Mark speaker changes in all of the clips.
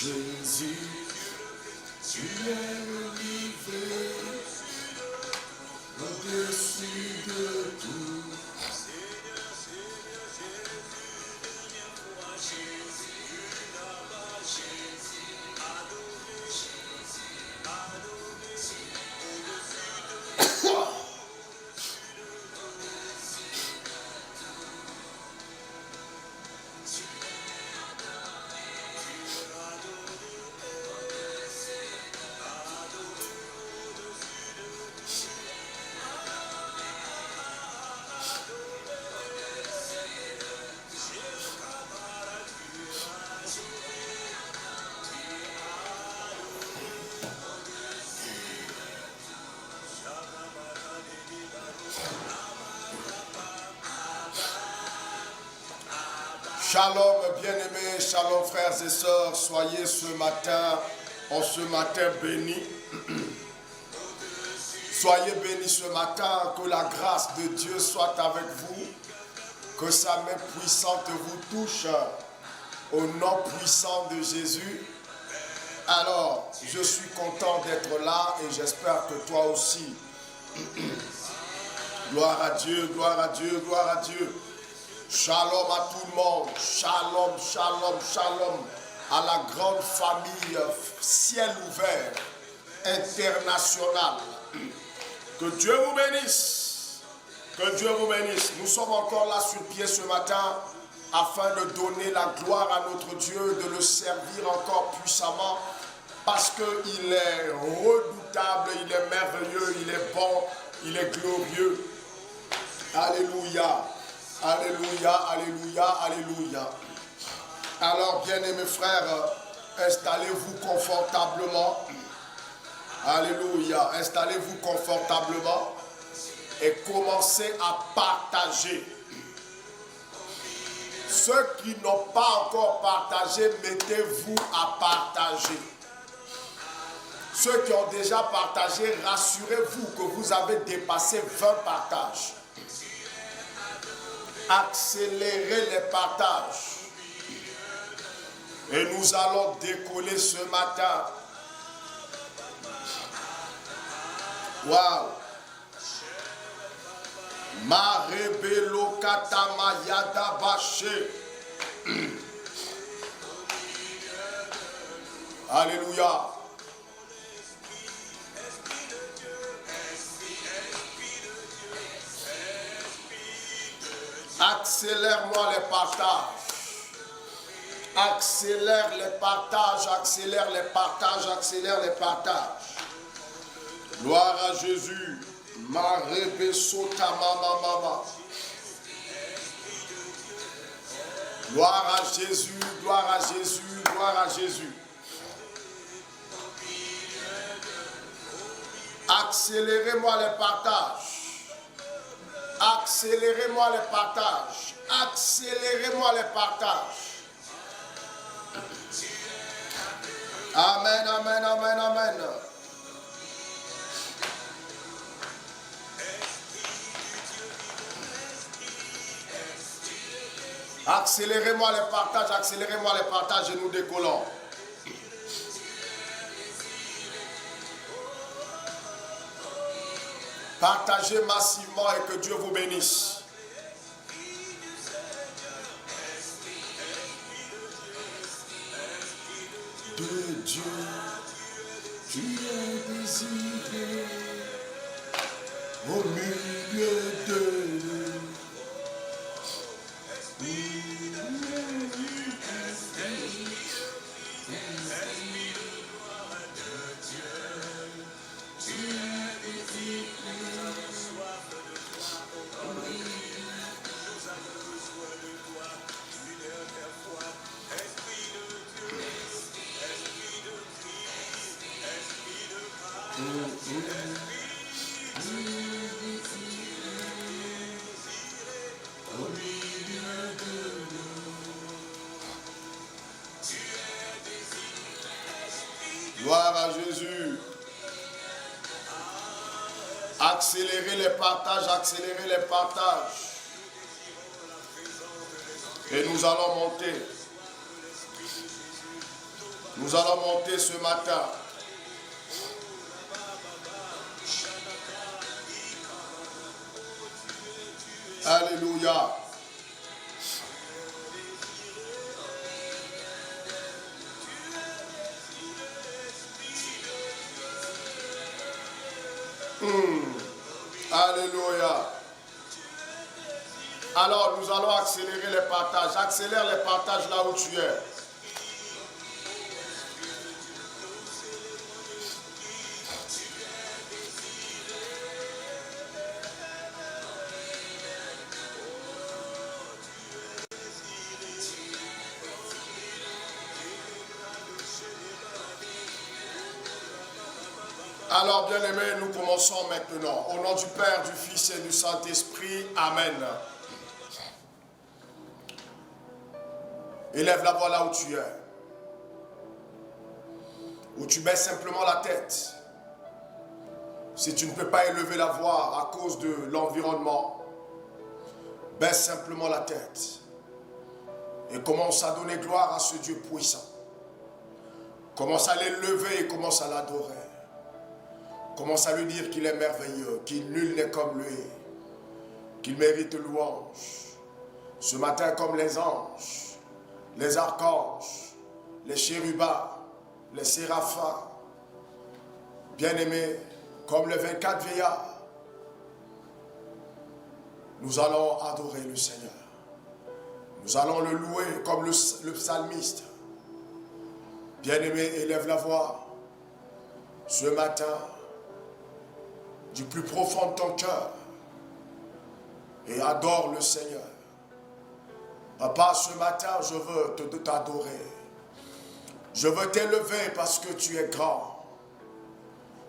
Speaker 1: Jésus, tu es élevé au-dessus de tout. Shalom bien-aimés, shalom frères et sœurs, soyez ce matin bénis. Soyez bénis ce matin, que la grâce de Dieu soit avec vous, que sa main puissante vous touche au nom puissant de Jésus. Alors, je suis content d'être là et j'espère que toi aussi. Gloire à Dieu, gloire à Dieu, gloire à Dieu. Shalom à tout le monde, shalom, shalom, shalom à la grande famille ciel ouvert, internationale. Que Dieu vous bénisse, que Dieu vous bénisse. Nous sommes encore là sur pied ce matin afin de donner la gloire à notre Dieu, de le servir encore puissamment parce qu'il est redoutable, il est merveilleux, il est bon, il est glorieux. Alléluia. Alléluia, alléluia, alléluia. Alors, bien-aimés frères, installez-vous confortablement. Alléluia. Installez-vous confortablement et commencez à partager. Ceux qui n'ont pas encore partagé, mettez-vous à partager. Ceux qui ont déjà partagé, rassurez-vous que vous avez dépassé 20 partages. Accélérez les partages. Et nous allons décoller ce matin. Waouh! Marebelo katama yada baché. Alléluia. Accélère-moi les partages. Accélère les partages, accélère les partages, accélère les partages. Gloire à Jésus. Gloire à Jésus, gloire à Jésus, gloire à Jésus. Accélérez-moi les partages. Accélérez-moi les partages. Accélérez-moi les partages. Amen, amen, amen, amen. Accélérez-moi les partages et nous décollons. Partagez massivement et que Dieu vous bénisse. De Dieu, tu es désiré au milieu de nous. Gloire à Jésus. Accélérez les partages, accélérez les partages. Et nous allons monter. Nous allons monter ce matin. Alléluia. Alléluia. Alors, nous allons accélérer les partages. Accélère les partages là où tu es. Alors, bien-aimés, nous commençons maintenant. Au nom du Père, du Fils et du Saint-Esprit. Amen. Élève la voix là où tu es. Où tu baisses simplement la tête. Si tu ne peux pas élever la voix à cause de l'environnement, baisse simplement la tête. Et commence à donner gloire à ce Dieu puissant. Commence à l'élever et commence à l'adorer. Commence à lui dire qu'il est merveilleux, qu'il nul n'est comme lui, qu'il mérite louange. Ce matin, comme les anges, les archanges, les chérubins, les séraphins, bien-aimés, comme les 24 vieillards, nous allons adorer le Seigneur. Nous allons le louer comme le psalmiste. Bien-aimé, élève la voix ce matin du plus profond de ton cœur et adore le Seigneur. Papa, ce matin, je veux t'adorer. Je veux t'élever parce que tu es grand.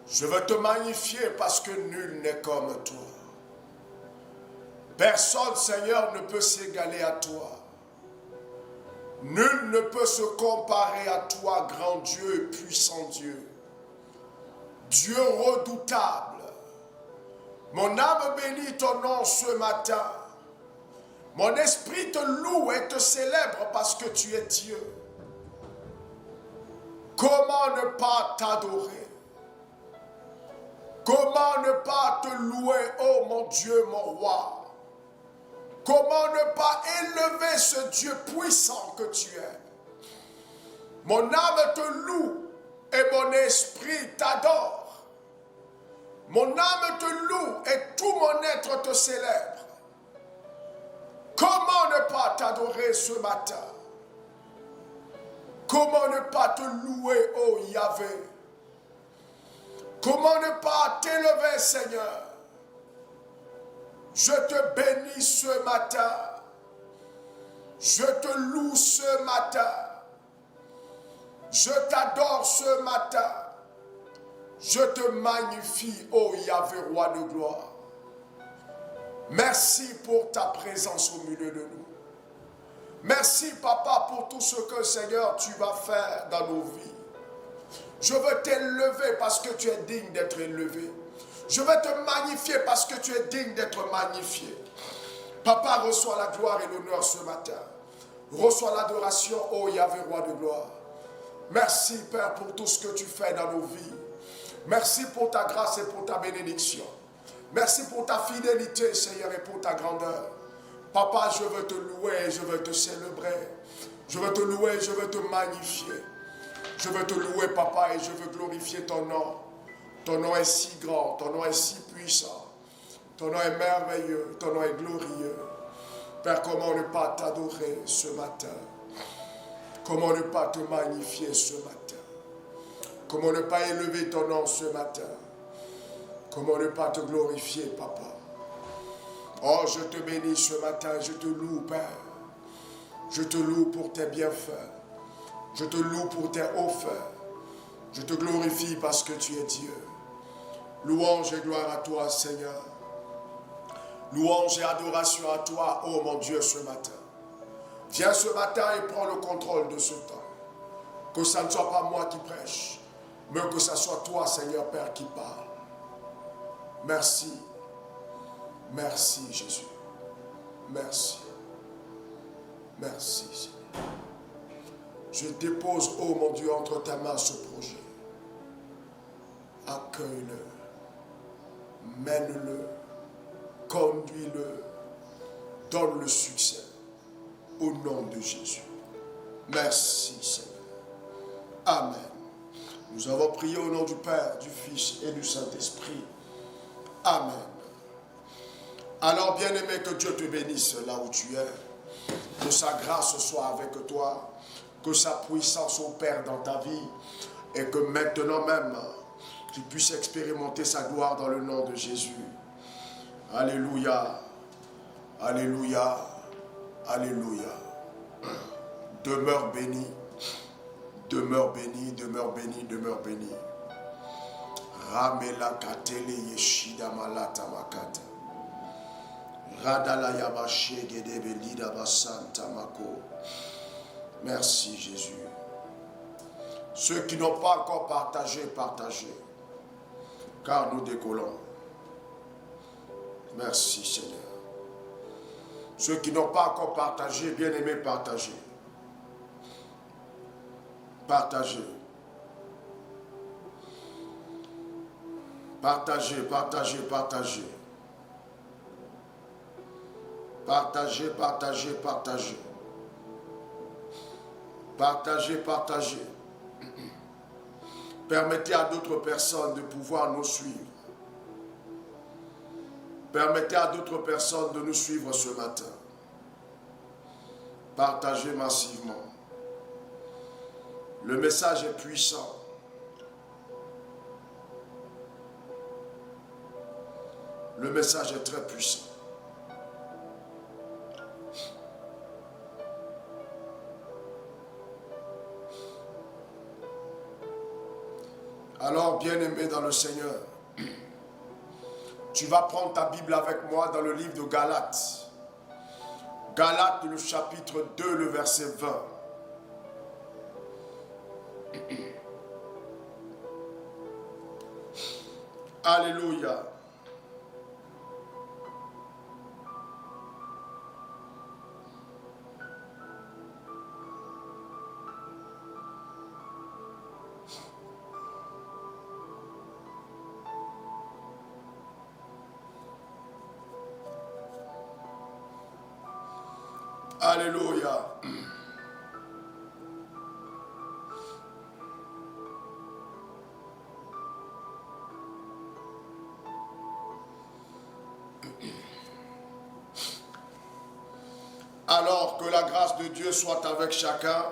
Speaker 1: Je veux te magnifier parce que nul n'est comme toi. Personne, Seigneur, ne peut s'égaler à toi. Nul ne peut se comparer à toi, grand Dieu et puissant Dieu. Dieu redoutable. Mon âme bénit ton nom ce matin. Mon esprit te loue et te célèbre parce que tu es Dieu. Comment ne pas t'adorer? Comment ne pas te louer, oh mon Dieu, mon roi? Comment ne pas élever ce Dieu puissant que tu es? Mon âme te loue et mon esprit t'adore. Mon âme te loue et tout mon être te célèbre. Comment ne pas t'adorer ce matin? Comment ne pas te louer, ô Yahvé? Comment ne pas t'élever, Seigneur? Je te bénis ce matin. Je te loue ce matin. Je t'adore ce matin. Je te magnifie, ô Yahvé, roi de gloire. Merci pour ta présence au milieu de nous. Merci, Papa, pour tout ce que, Seigneur, tu vas faire dans nos vies. Je veux t'élever parce que tu es digne d'être élevé. Je veux te magnifier parce que tu es digne d'être magnifié. Papa, reçois la gloire et l'honneur ce matin. Reçois l'adoration, ô Yahvé, roi de gloire. Merci, Père, pour tout ce que tu fais dans nos vies. Merci pour ta grâce et pour ta bénédiction. Merci pour ta fidélité, Seigneur, et pour ta grandeur. Papa, je veux te louer et je veux te célébrer. Je veux te louer et je veux te magnifier. Je veux te louer, Papa, et je veux glorifier ton nom. Ton nom est si grand, ton nom est si puissant. Ton nom est merveilleux, ton nom est glorieux. Père, comment ne pas t'adorer ce matin? Comment ne pas te magnifier ce matin? Comment ne pas élever ton nom ce matin? Comment ne pas te glorifier, Papa? Oh, je te bénis ce matin, je te loue, Père. Je te loue pour tes bienfaits. Je te loue pour tes hauts faits. Je te glorifie parce que tu es Dieu. Louange et gloire à toi, Seigneur. Louange et adoration à toi, oh mon Dieu, ce matin. Viens ce matin et prends le contrôle de ce temps. Que ça ne soit pas moi qui prêche, mais que ce soit toi, Seigneur Père, qui parle. Merci. Merci, Jésus. Merci. Merci, Seigneur. Je dépose, oh mon Dieu, entre ta main ce projet. Accueille-le. Mène-le. Conduis-le. Donne le succès. Au nom de Jésus. Merci, Seigneur. Amen. Nous avons prié au nom du Père, du Fils et du Saint-Esprit. Amen. Alors, bien-aimé, que Dieu te bénisse là où tu es. Que sa grâce soit avec toi. Que sa puissance opère dans ta vie. Et que maintenant même, tu puisses expérimenter sa gloire dans le nom de Jésus. Alléluia. Alléluia. Alléluia. Demeure béni. Demeure béni, demeure béni, demeure béni. Ramela katele yeshida malata makata. Radala yabache gedebelida basanta mako. Merci Jésus. Ceux qui n'ont pas encore partagé, partagez. Car nous décollons. Merci Seigneur. Ceux qui n'ont pas encore partagé, bien aimé, partagez. Partagez. Partagez, partagez, partagez. Partagez, partagez, partagez. Partagez, partagez. Permettez à d'autres personnes de pouvoir nous suivre. Permettez à d'autres personnes de nous suivre ce matin. Partagez massivement. Le message est puissant. Le message est très puissant. Alors, bien-aimé dans le Seigneur, tu vas prendre ta Bible avec moi dans le livre de Galates. Galates, le chapitre 2, le verset 20. Alléluia. Alléluia. Alors que la grâce de Dieu soit avec chacun,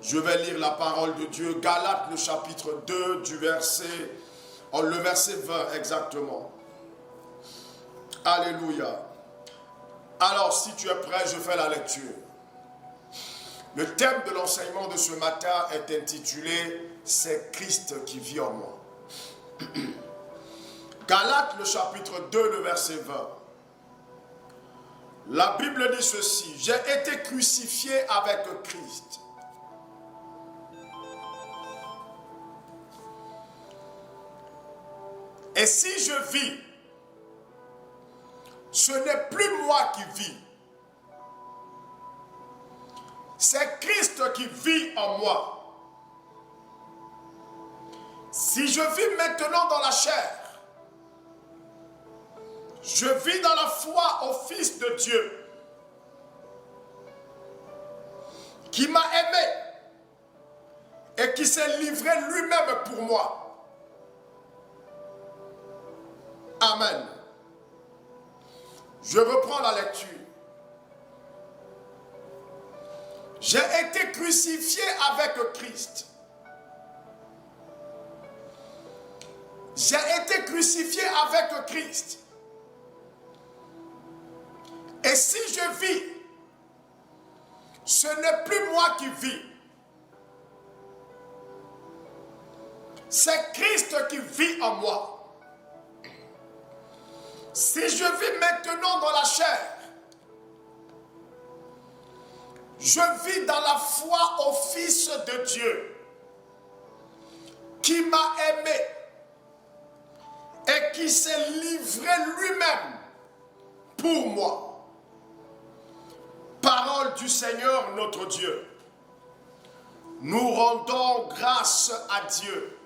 Speaker 1: je vais lire la parole de Dieu. Galates, le chapitre 2, le verset 20 exactement. Alléluia. Alors, si tu es prêt, je fais la lecture. Le thème de l'enseignement de ce matin est intitulé « C'est Christ qui vit en moi ». Galates, le chapitre 2, le verset 20. La Bible dit ceci, « J'ai été crucifié avec Christ. Et si je vis, ce n'est plus moi qui vis. C'est Christ qui vit en moi. Si je vis maintenant dans la chair, je vis dans la foi au Fils de Dieu, qui m'a aimé et qui s'est livré lui-même pour moi. Amen. Je reprends la lecture. J'ai été crucifié avec Christ. J'ai été crucifié avec Christ. Et si je vis, ce n'est plus moi qui vis. C'est Christ qui vit en moi. Si je vis maintenant dans la chair, je vis dans la foi au Fils de Dieu qui m'a aimé et qui s'est livré lui-même pour moi. Parole du Seigneur notre Dieu. Nous rendons grâce à Dieu.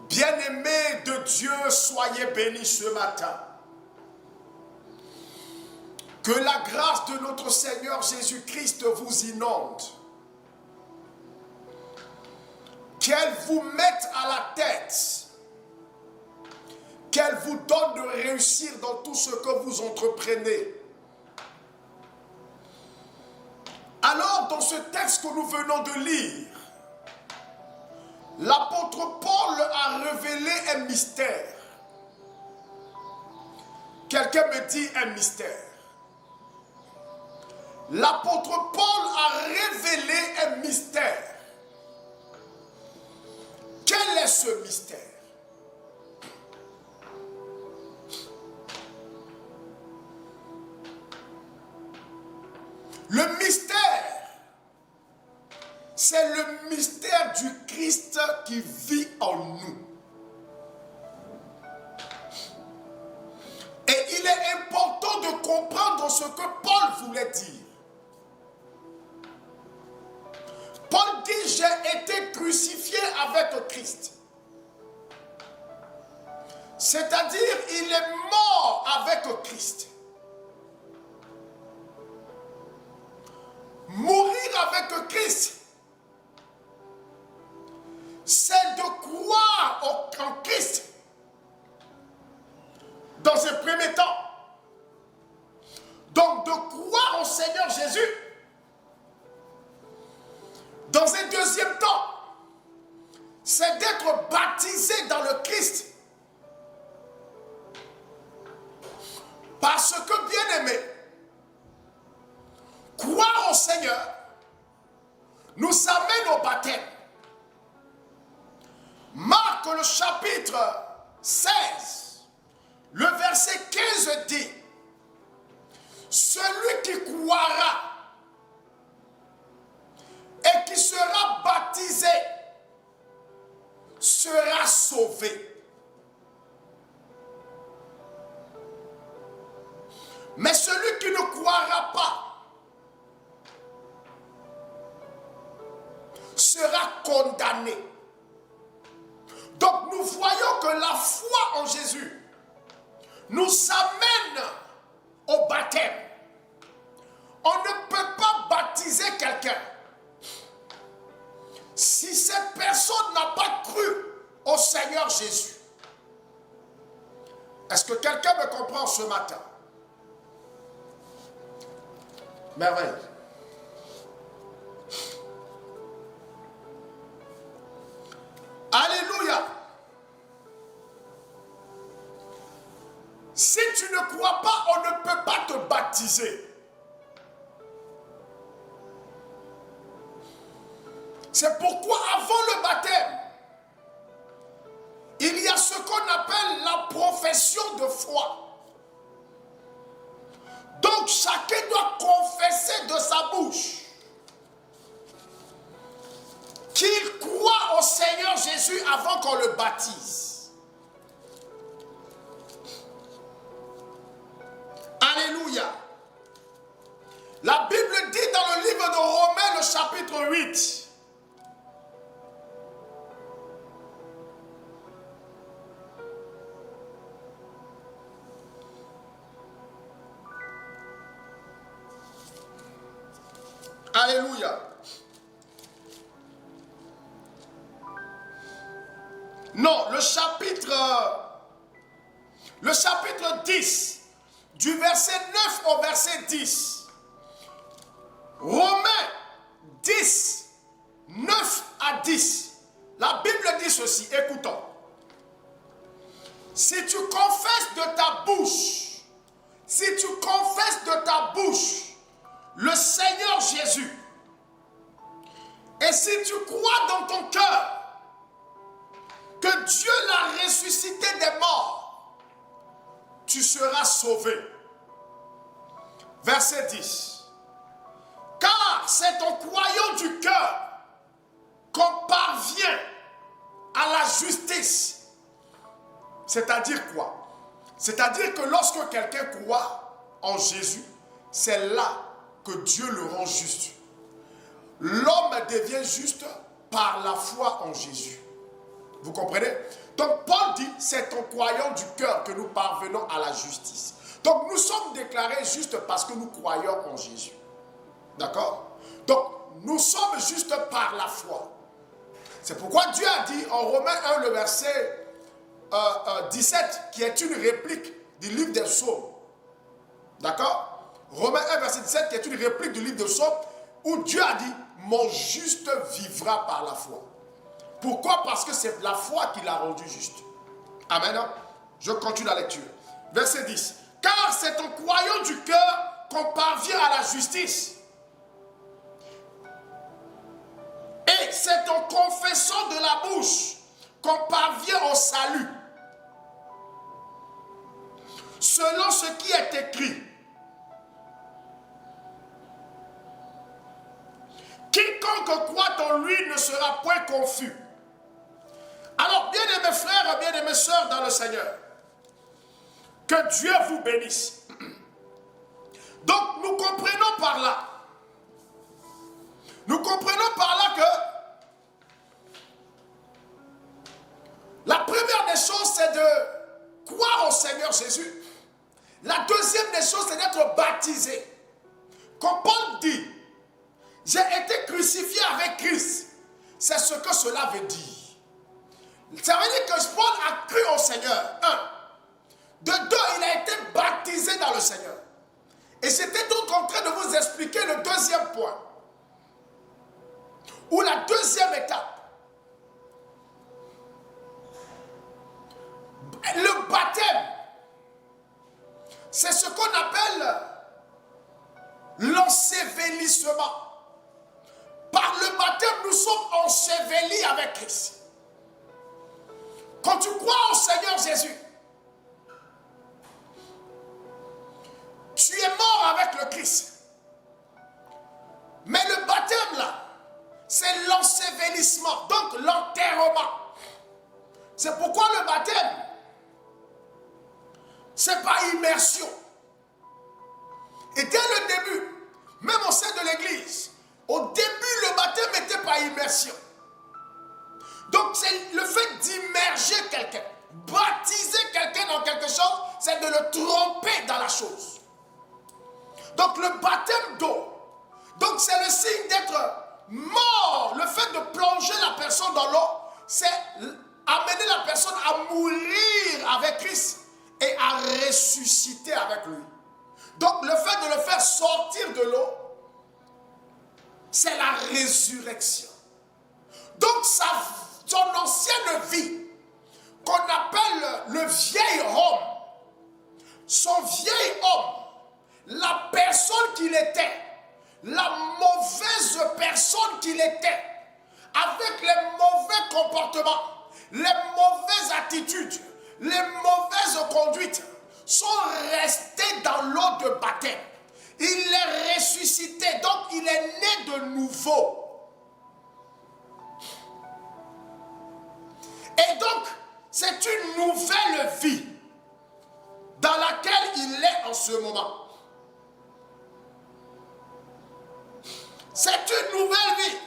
Speaker 1: Bien-aimés de Dieu, soyez bénis ce matin. Que la grâce de notre Seigneur Jésus-Christ vous inonde. Qu'elle vous mette à la tête. Qu'elle vous donne de réussir dans tout ce que vous entreprenez. Alors, dans ce texte que nous venons de lire, l'apôtre Paul a révélé un mystère. Quelqu'un me dit un mystère. L'apôtre Paul a révélé un mystère. Quel est ce mystère? Le mystère, c'est le mystère du Christ qui vit en nous. Et il est important de comprendre ce que Paul voulait dire. Paul dit, j'ai été crucifié avec Christ. C'est-à-dire, il est mort avec Christ. Mourir avec Christ, c'est de croire en Christ dans un premier temps. Donc de croire au Seigneur Jésus. Dans un deuxième temps, c'est d'être baptisé dans le Christ. Parce que, bien-aimé, croire au Seigneur nous amène au baptême. Marc le chapitre 16, le verset 15 dit, celui qui croira et qui sera baptisé sera sauvé. Mais celui qui ne croira pas sera condamné. Donc nous voyons que la foi en Jésus nous amène au baptême. On ne peut pas baptiser quelqu'un si cette personne n'a pas cru au Seigneur Jésus. Est-ce que quelqu'un me comprend ce matin? Merveille. Alléluia. Si tu ne crois pas, on ne peut pas te baptiser. C'est pourquoi avant le baptême, il y a ce qu'on appelle la profession de foi. Donc chacun doit confesser de sa bouche qu'il croit au Seigneur Jésus avant qu'on le baptise. Alléluia. La Bible dit dans le livre de Romains, le chapitre 8, alléluia. Non, le chapitre 10, du verset 9 au verset 10. Romains 10, 9 à 10. La Bible dit ceci, écoutons. Si tu confesses de ta bouche le Seigneur Jésus, et si tu crois dans ton cœur que Dieu l'a ressuscité des morts, tu seras sauvé. Verset 10. Car c'est en croyant du cœur qu'on parvient à la justice. C'est-à-dire quoi? C'est-à-dire que lorsque quelqu'un croit en Jésus, c'est là que Dieu le rend juste. L'homme devient juste par la foi en Jésus. Vous comprenez? Donc Paul dit, c'est en croyant du cœur que nous parvenons à la justice. Donc nous sommes déclarés justes parce que nous croyons en Jésus. D'accord? Donc nous sommes justes par la foi. C'est pourquoi Dieu a dit en Romains 1, le verset 17, qui est une réplique du livre des Psaumes. D'accord? Romains 1, verset 17, qui est une réplique du livre des Psaumes, où Dieu a dit, mon juste vivra par la foi. Pourquoi? Parce que c'est la foi qui l'a rendu juste. Amen. Je continue la lecture. Verset 10. Car c'est en croyant du cœur qu'on parvient à la justice. Et c'est en confessant de la bouche qu'on parvient au salut. Selon ce qui est écrit. Quiconque croit en lui ne sera point confus. Alors, bien-aimés frères, bien-aimés sœurs dans le Seigneur, que Dieu vous bénisse. Donc, nous comprenons par là que la première des choses, c'est de croire au Seigneur Jésus. La deuxième des choses, c'est d'être baptisé. Comme Paul dit, j'ai été crucifié avec Christ. C'est ce que cela veut dire. Ça veut dire que Paul a cru au Seigneur. Un. De deux, il a été baptisé dans le Seigneur. Et j'étais donc en train de vous expliquer le deuxième point. Ou la deuxième étape. Le baptême. C'est ce qu'on appelle l'ensevelissement. Par le baptême, nous sommes ensevelis avec Christ. Quand tu crois au Seigneur Jésus, tu es mort avec le Christ. Mais le baptême là, c'est l'ensevelissement, donc l'enterrement. C'est pourquoi le baptême, c'est pas immersion. Et dès le début, même au sein de l'église, au début, le baptême n'était pas immersion. Donc, c'est le fait d'immerger quelqu'un, baptiser quelqu'un dans quelque chose, c'est de le tromper dans la chose. Donc, le baptême d'eau, donc c'est le signe d'être mort. Le fait de plonger la personne dans l'eau, c'est amener la personne à mourir avec Christ et à ressusciter avec lui. Donc, le fait de le faire sortir de l'eau, c'est la résurrection. Donc, son ancienne vie, qu'on appelle le vieil homme, son vieil homme, la personne qu'il était, la mauvaise personne qu'il était, avec les mauvais comportements, les mauvaises attitudes, les mauvaises conduites, sont restés dans l'eau de baptême. Il est ressuscité, donc il est né de nouveau. Et donc, c'est une nouvelle vie dans laquelle il est en ce moment. C'est une nouvelle vie.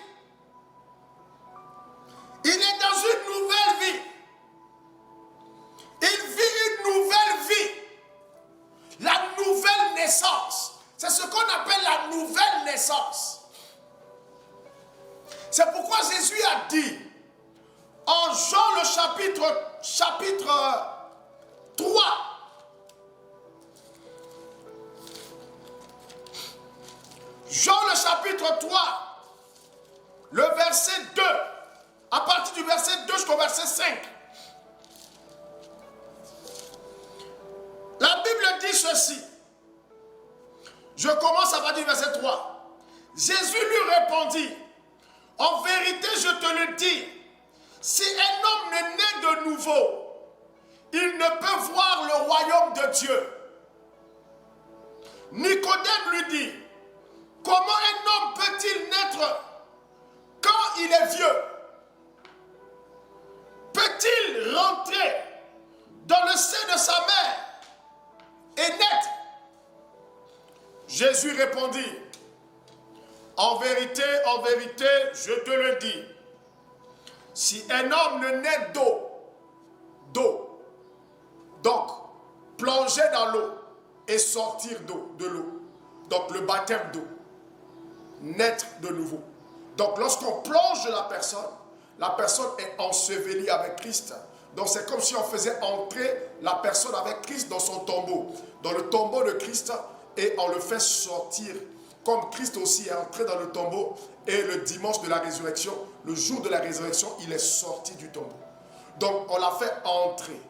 Speaker 1: Il est dans une nouvelle vie. Il vit une nouvelle vie. La nouvelle naissance. C'est ce qu'on appelle la nouvelle naissance. C'est pourquoi Jésus a dit en Jean le chapitre 3. Jean le chapitre 3, le verset 2, à partir du verset 2 jusqu'au verset 5. La Bible dit ceci. Je commence à partir du verset 3. Jésus lui répondit, en vérité je te le dis, si un homme ne naît de nouveau, il ne peut voir le royaume de Dieu. Nicodème lui dit, comment un homme peut-il naître quand il est vieux? Peut-il rentrer dans le sein de sa mère et naître? Jésus répondit, en vérité, je te le dis, si un homme ne naît d'eau, donc plonger dans l'eau et sortir de l'eau, donc le baptême d'eau, naître de nouveau. Donc lorsqu'on plonge la personne est ensevelie avec Christ. Donc c'est comme si on faisait entrer la personne avec Christ dans son tombeau, dans le tombeau de Christ, et on le fait sortir, comme Christ aussi est entré dans le tombeau, et le dimanche de la résurrection, le jour de la résurrection, il est sorti du tombeau. Donc on l'a fait entrer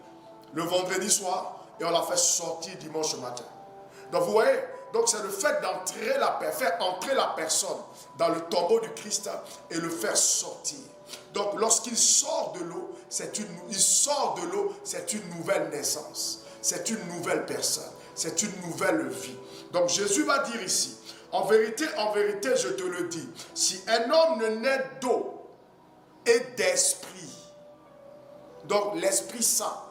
Speaker 1: le vendredi soir, et on l'a fait sortir dimanche matin. Donc vous voyez, donc c'est le fait faire entrer la personne dans le tombeau du Christ et le faire sortir. Donc lorsqu'il sort de l'eau, c'est une nouvelle naissance, c'est une nouvelle personne, c'est une nouvelle vie. Donc Jésus va dire ici, en vérité, je te le dis, si un homme ne naît d'eau et d'esprit, donc l'Esprit Saint,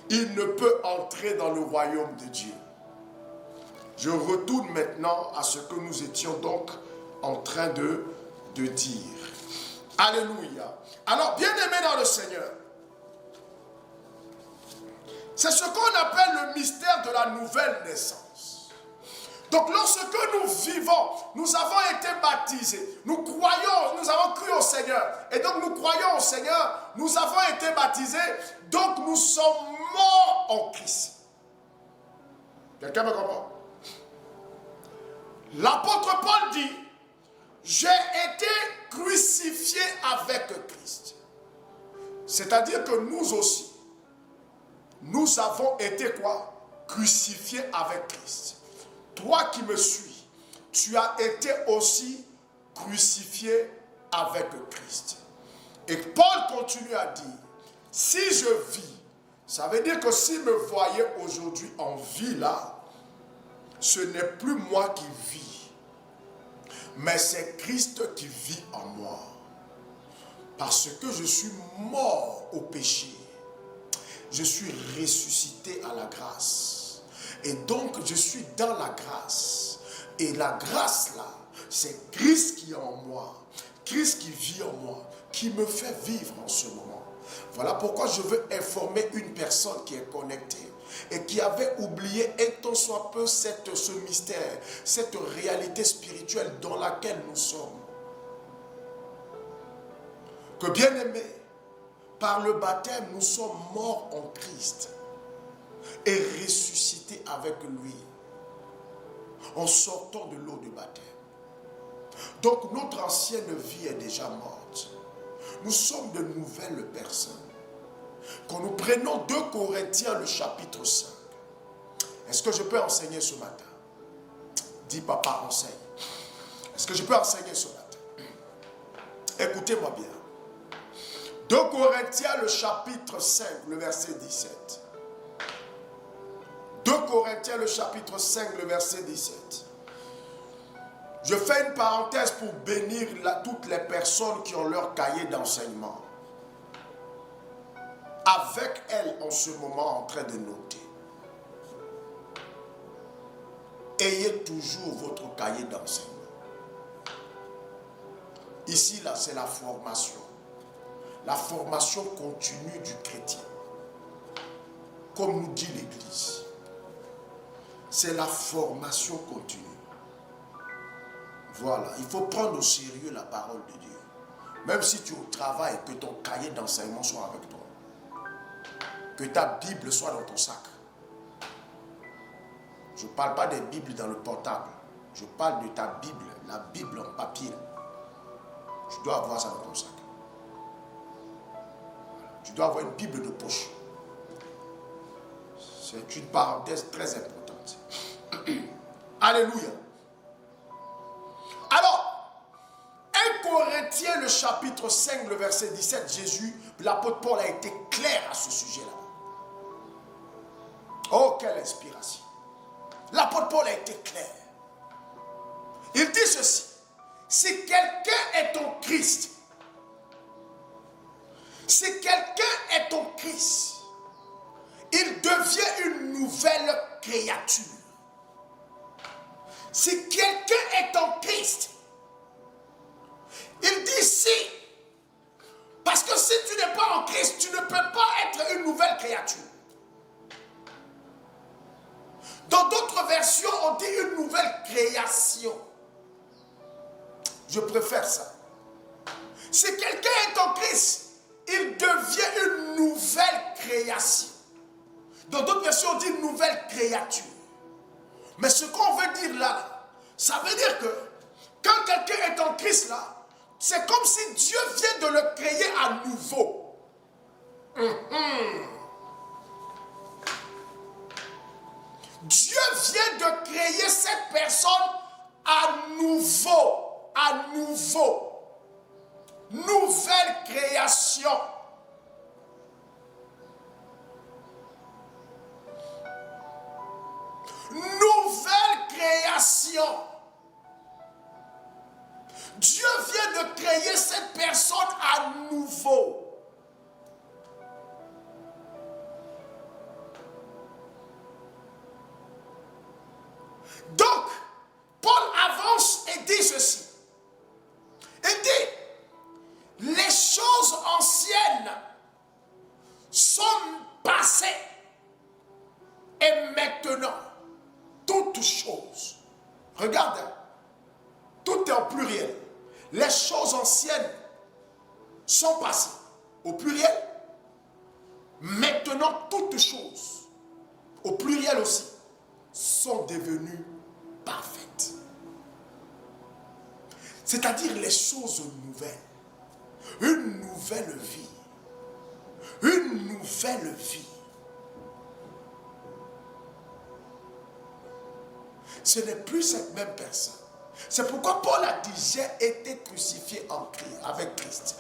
Speaker 1: il ne peut entrer dans le royaume de Dieu. Je retourne maintenant à ce que nous étions donc en train de dire. Alléluia. Alors, bien-aimés dans le Seigneur, c'est ce qu'on appelle le mystère de la nouvelle naissance. Donc, lorsque nous vivons, nous avons été baptisés, nous croyons, nous avons cru au Seigneur, et donc nous croyons au Seigneur, nous avons été baptisés, donc nous sommes morts en Christ. Quelqu'un me comprend? L'apôtre Paul dit, j'ai été crucifié avec Christ. C'est-à-dire que nous aussi, nous avons été quoi? Crucifiés avec Christ. Toi qui me suis, tu as été aussi crucifié avec Christ. Et Paul continue à dire, si je vis, ça veut dire que s'il me voyait aujourd'hui en vie là, ce n'est plus moi qui vis, mais c'est Christ qui vit en moi. Parce que je suis mort au péché. Je suis ressuscité à la grâce. Et donc je suis dans la grâce. Et la grâce là, c'est Christ qui est en moi. Christ qui vit en moi, qui me fait vivre en ce moment. Voilà pourquoi je veux informer une personne qui est connectée et qui avait oublié un tant soit peu ce mystère, cette réalité spirituelle dans laquelle nous sommes. Que bien aimé, par le baptême, nous sommes morts en Christ et ressuscités avec lui en sortant de l'eau du baptême. Donc notre ancienne vie est déjà morte. Nous sommes de nouvelles personnes. Quand nous prenons 2 Corinthiens, le chapitre 5, est-ce que je peux enseigner ce matin? Dis papa, enseigne. Est-ce que je peux enseigner ce matin? Écoutez-moi bien. 2 Corinthiens, le chapitre 5, le verset 17. 2 Corinthiens, le chapitre 5, le verset 17. Je fais une parenthèse pour bénir toutes les personnes qui ont leur cahier d'enseignement. Avec elles en ce moment en train de noter. Ayez toujours votre cahier d'enseignement. Ici, là, c'est la formation. La formation continue du chrétien. Comme nous dit l'Église. C'est la formation continue. Voilà, il faut prendre au sérieux la parole de Dieu. Même si tu es au travail, que ton cahier d'enseignement soit avec toi. Que ta Bible soit dans ton sac. Je ne parle pas des Bibles dans le portable. Je parle de ta Bible, la Bible en papier. Tu dois avoir ça dans ton sac. Tu dois avoir une Bible de poche. C'est une parenthèse très importante. Alléluia. Alors, 1 Corinthiens, le chapitre 5, le verset 17, l'apôtre Paul a été clair à ce sujet-là. Oh, quelle inspiration. L'apôtre Paul a été clair. Il dit ceci: si quelqu'un est en Christ, si quelqu'un est en Christ, il devient une nouvelle créature. Si quelqu'un est en Christ, il dit si. Parce que si tu n'es pas en Christ, tu ne peux pas être une nouvelle créature. Dans d'autres versions, on dit une nouvelle création. Je préfère ça. Si quelqu'un est en Christ, il devient une nouvelle création. Dans d'autres versions, on dit une nouvelle créature. Mais ce qu'on veut dire là, ça veut dire que quand quelqu'un est en Christ là, c'est comme si Dieu vient de le créer à nouveau. Dieu vient de créer cette personne à nouveau. À nouveau. Nouvelle création. Nouvelle création. Dieu vient de créer cette personne à nouveau. Donc, Paul avance et dit ceci. Il dit, les choses anciennes sont passées et maintenant, toutes choses. Regarde, tout est en pluriel. Les choses anciennes sont passées au pluriel. Maintenant, toutes choses, au pluriel aussi, sont devenues parfaites. C'est-à-dire les choses nouvelles. Une nouvelle vie. Une nouvelle vie. Ce n'est plus cette même personne. C'est pourquoi Paul a dit, j'ai été crucifié en Christ, avec Christ.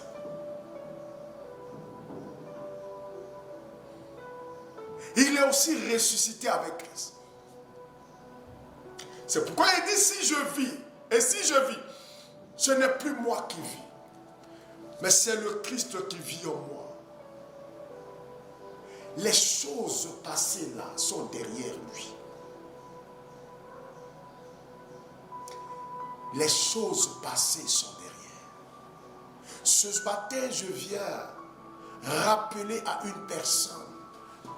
Speaker 1: Il est aussi ressuscité avec Christ. C'est pourquoi il dit, si je vis, et si je vis, ce n'est plus moi qui vis, mais c'est le Christ qui vit en moi. Les choses passées là sont derrière lui. Les choses passées sont derrière. Ce matin, je viens rappeler à une personne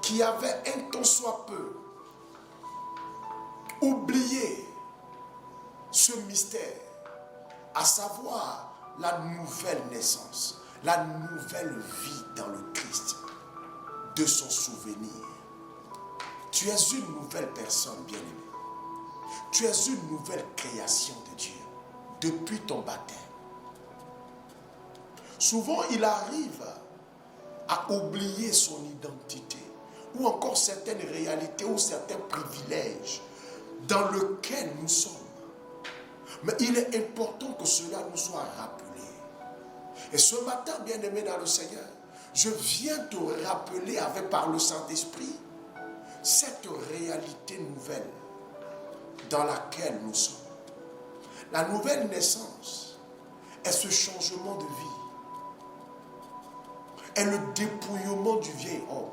Speaker 1: qui avait un tant soit peu oublié ce mystère, à savoir la nouvelle naissance, la nouvelle vie dans le Christ, de son souvenir. Tu es une nouvelle personne, bien-aimée. Tu es une nouvelle création de Dieu depuis ton baptême. Souvent, il arrive à oublier son identité ou encore certaines réalités ou certains privilèges dans lesquels nous sommes. Mais il est important que cela nous soit rappelé. Et ce matin, bien-aimé dans le Seigneur, je viens te rappeler par le Saint-Esprit cette réalité nouvelle dans laquelle nous sommes. La nouvelle naissance est ce changement de vie, est le dépouillement du vieil homme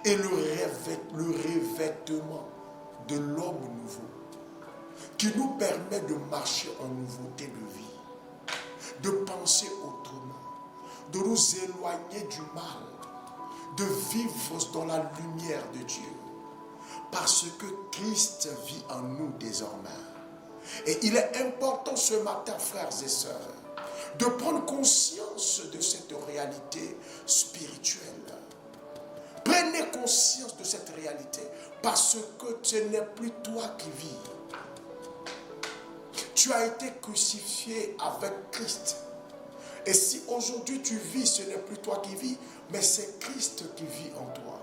Speaker 1: et le revêtement de l'homme nouveau qui nous permet de marcher en nouveauté de vie, de penser autrement, de nous éloigner du mal, de vivre dans la lumière de Dieu, parce que Christ vit en nous désormais. Et il est important ce matin, frères et sœurs, de prendre conscience de cette réalité spirituelle. Prenez conscience de cette réalité, parce que ce n'est plus toi qui vis. Tu as été crucifié avec Christ. Et si aujourd'hui tu vis, ce n'est plus toi qui vis, mais c'est Christ qui vit en toi.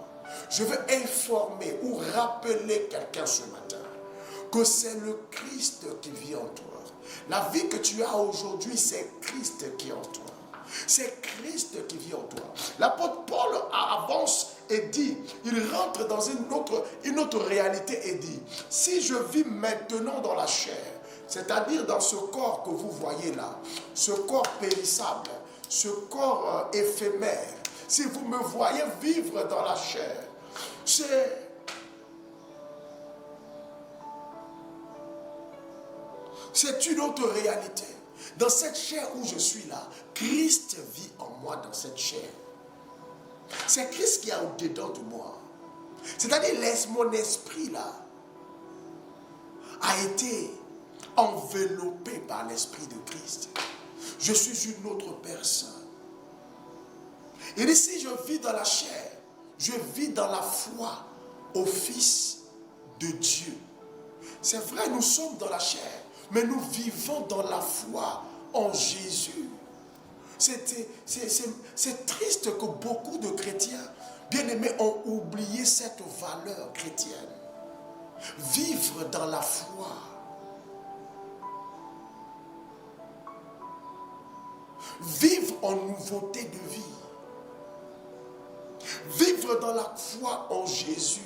Speaker 1: Je veux informer ou rappeler quelqu'un ce matin que c'est le Christ qui vit en toi. La vie que tu as aujourd'hui, c'est Christ qui est en toi. C'est Christ qui vit en toi. L'apôtre Paul avance et dit, il rentre dans une autre réalité et dit, si je vis maintenant dans la chair, c'est-à-dire dans ce corps que vous voyez là, ce corps périssable, ce corps éphémère, si vous me voyez vivre dans la chair, c'est une autre réalité. Dans cette chair où je suis là, Christ vit en moi dans cette chair. C'est Christ qui est au-dedans de moi. C'est-à-dire, mon esprit là a été enveloppé par l'esprit de Christ. Je suis une autre personne. Et ici, je vis dans la chair. Je vis dans la foi au Fils de Dieu. C'est vrai, nous sommes dans la chair, mais nous vivons dans la foi en Jésus. C'est triste que beaucoup de chrétiens, bien-aimés, ont oublié cette valeur chrétienne. Vivre dans la foi. Vivre en nouveauté de vie. Vivre dans la foi en Jésus.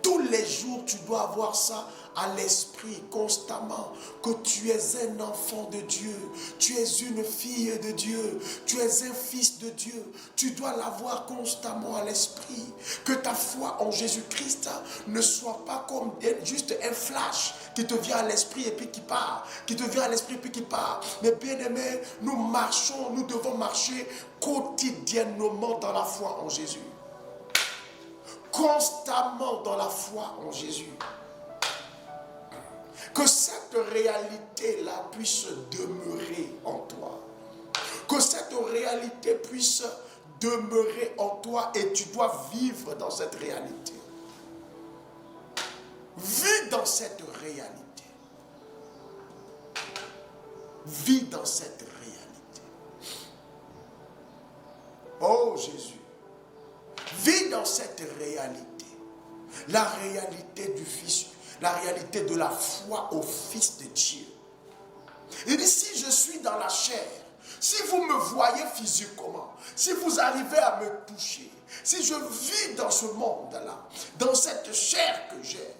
Speaker 1: Tous les jours, tu dois avoir ça à l'esprit constamment, que tu es un enfant de Dieu, tu es une fille de Dieu, tu es un fils de Dieu. Tu dois l'avoir constamment à l'esprit. Que ta foi en Jésus-Christ ne soit pas comme juste un flash qui te vient à l'esprit et puis qui part, qui te vient à l'esprit et puis qui part. Mais bien aimé, nous devons marcher quotidiennement dans la foi en Jésus. Constamment dans la foi en Jésus. Que cette réalité-là puisse demeurer en toi. Que cette réalité puisse demeurer en toi et tu dois vivre dans cette réalité. Vis dans cette réalité. Vis dans cette réalité. Oh Jésus. Vis dans cette réalité. La réalité du Fils, la réalité de la foi au Fils de Dieu. Il dit, si je suis dans la chair, si vous me voyez physiquement, si vous arrivez à me toucher, si je vis dans ce monde-là, dans cette chair que j'ai,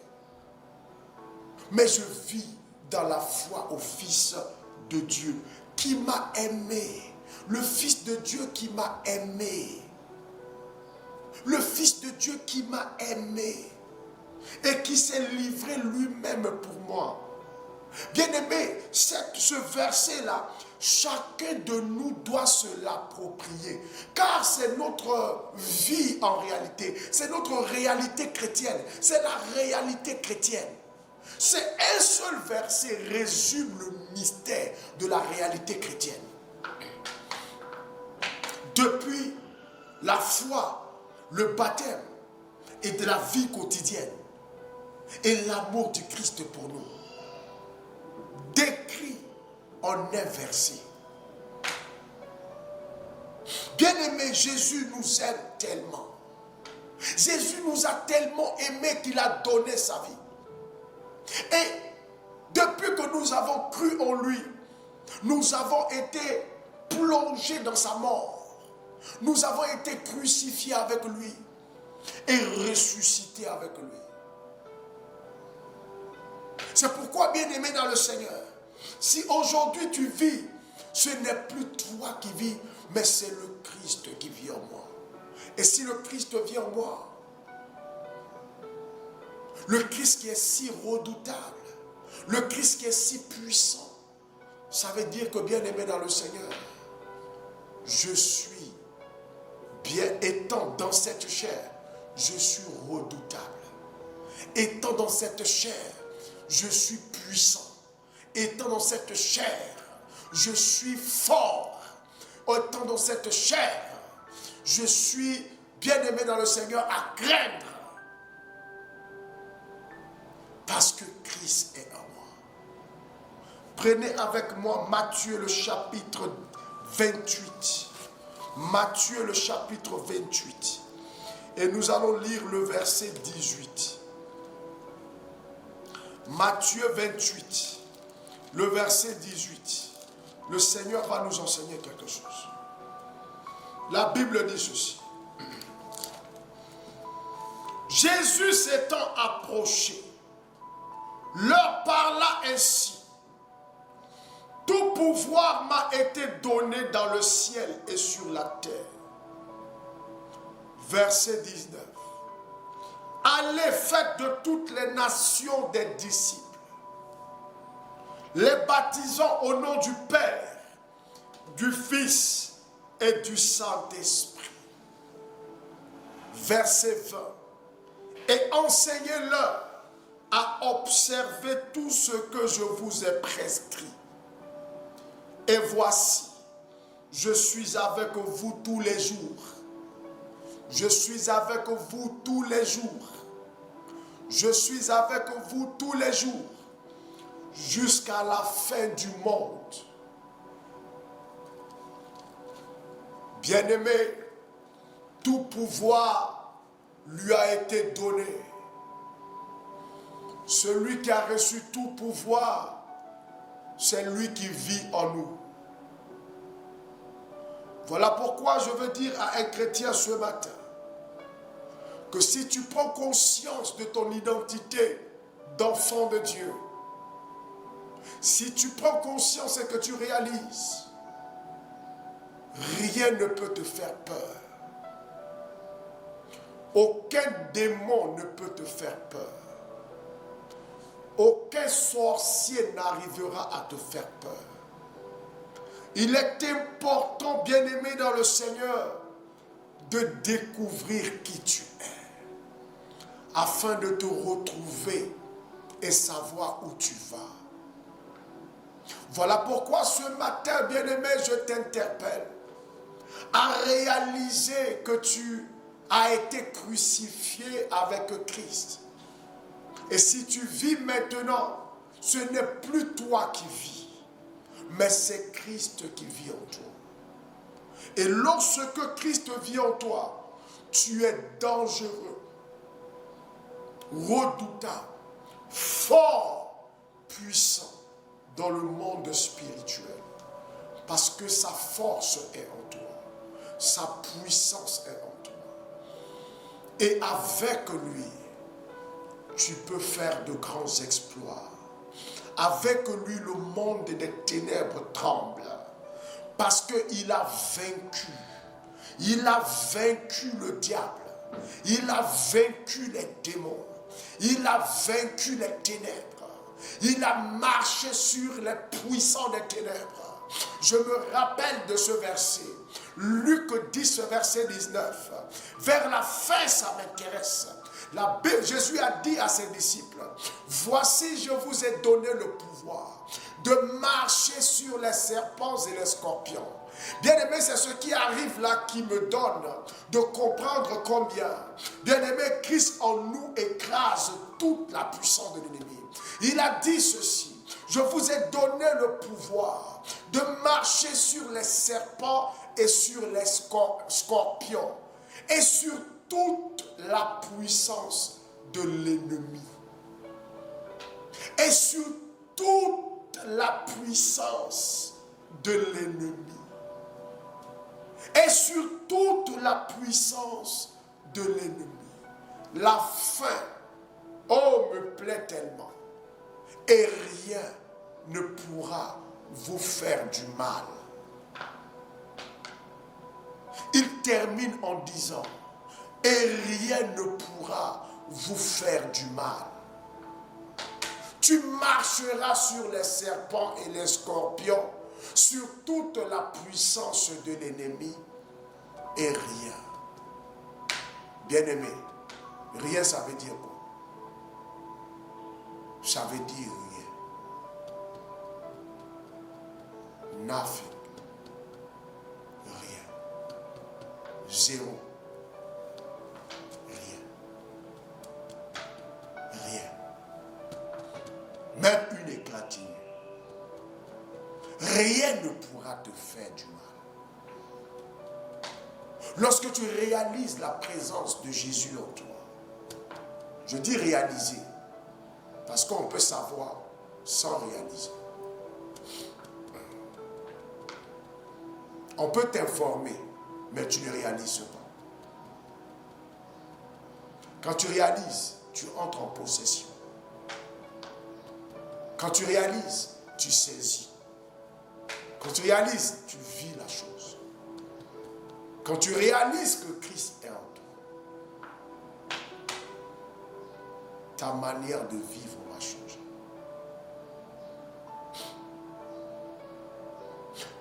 Speaker 1: mais je vis dans la foi au Fils de Dieu qui m'a aimé, le Fils de Dieu qui m'a aimé. Le Fils de Dieu qui m'a aimé et qui s'est livré lui-même pour moi. Bien-aimé, ce verset-là, chacun de nous doit se l'approprier. Car c'est notre vie en réalité. C'est notre réalité chrétienne. C'est la réalité chrétienne. C'est un seul verset résume le mystère de la réalité chrétienne. Depuis la foi, le baptême et de la vie quotidienne et l'amour du Christ pour nous, décrit en un verset. Bien-aimé, Jésus nous aime tellement. Jésus nous a tellement aimés qu'il a donné sa vie. Et depuis que nous avons cru en lui, nous avons été plongés dans sa mort. Nous avons été crucifiés avec lui et ressuscités avec lui. C'est pourquoi, bien-aimé dans le Seigneur, si aujourd'hui tu vis, ce n'est plus toi qui vis, mais c'est le Christ qui vit en moi. Et si le Christ vit en moi, le Christ qui est si redoutable, le Christ qui est si puissant, ça veut dire que, bien-aimé dans le Seigneur, je suis bien, étant dans cette chair, je suis redoutable. Étant dans cette chair, je suis puissant. Étant dans cette chair, je suis fort. Étant dans cette chair, je suis bien-aimé dans le Seigneur à craindre. Parce que Christ est en moi. Prenez avec moi Matthieu le chapitre 28. Matthieu le chapitre 28. Et nous allons lire le verset 18. Matthieu 28, le verset 18. Le Seigneur va nous enseigner quelque chose. La Bible dit ceci. Jésus s'étant approché, leur parla ainsi. Tout pouvoir m'a été donné dans le ciel et sur la terre. Verset 19. Allez, faites de toutes les nations des disciples, les baptisant au nom du Père, du Fils et du Saint-Esprit. Verset 20. Et enseignez-leur à observer tout ce que je vous ai prescrit. Et voici, je suis avec vous tous les jours. Je suis avec vous tous les jours. Je suis avec vous tous les jours. Jusqu'à la fin du monde. Bien-aimé, tout pouvoir lui a été donné. Celui qui a reçu tout pouvoir, c'est lui qui vit en nous. Voilà pourquoi je veux dire à un chrétien ce matin que si tu prends conscience de ton identité d'enfant de Dieu, si tu prends conscience et que tu réalises, rien ne peut te faire peur. Aucun démon ne peut te faire peur. Aucun sorcier n'arrivera à te faire peur. Il est important, bien-aimé dans le Seigneur, de découvrir qui tu es, afin de te retrouver et savoir où tu vas. Voilà pourquoi ce matin, bien-aimé, je t'interpelle à réaliser que tu as été crucifié avec Christ. Et si tu vis maintenant, ce n'est plus toi qui vis, mais c'est Christ qui vit en toi. Et lorsque Christ vit en toi, tu es dangereux, redoutable, fort, puissant dans le monde spirituel. Parce que sa force est en toi, sa puissance est en toi. Et avec lui, tu peux faire de grands exploits. Avec lui, le monde des ténèbres tremble. Parce qu'il a vaincu. Il a vaincu le diable. Il a vaincu les démons. Il a vaincu les ténèbres. Il a marché sur les puissants des ténèbres. Je me rappelle de ce verset. Luc 10, verset 19. Vers la fin, ça m'intéresse. Jésus a dit à ses disciples, voici je vous ai donné le pouvoir de marcher sur les serpents et les scorpions. Bien-aimé, c'est ce qui arrive là qui me donne de comprendre combien, bien-aimé, Christ en nous écrase toute la puissance de l'ennemi. Il a dit ceci, je vous ai donné le pouvoir de marcher sur les serpents et sur les scorpions et sur toute la puissance de l'ennemi. Et sur toute la puissance de l'ennemi. Et sur toute la puissance de l'ennemi. La faim, oh, me plaît tellement. Et rien ne pourra vous faire du mal. Il termine en disant, et rien ne pourra vous faire du mal. Tu marcheras sur les serpents et les scorpions, sur toute la puissance de l'ennemi, et rien. Bien-aimé, rien ça veut dire quoi? Ça veut dire rien. Nothing. Rien. Zéro. Rien. Même une éclatine. Rien ne pourra te faire du mal. Lorsque tu réalises la présence de Jésus en toi, je dis réaliser, Parce qu'on peut savoir sans réaliser. On peut t'informer, mais tu ne réalises pas. Quand tu réalises, tu entres en possession. Quand tu réalises, tu saisis. Quand tu réalises, tu vis la chose. Quand tu réalises que Christ est en toi, ta manière de vivre va changer.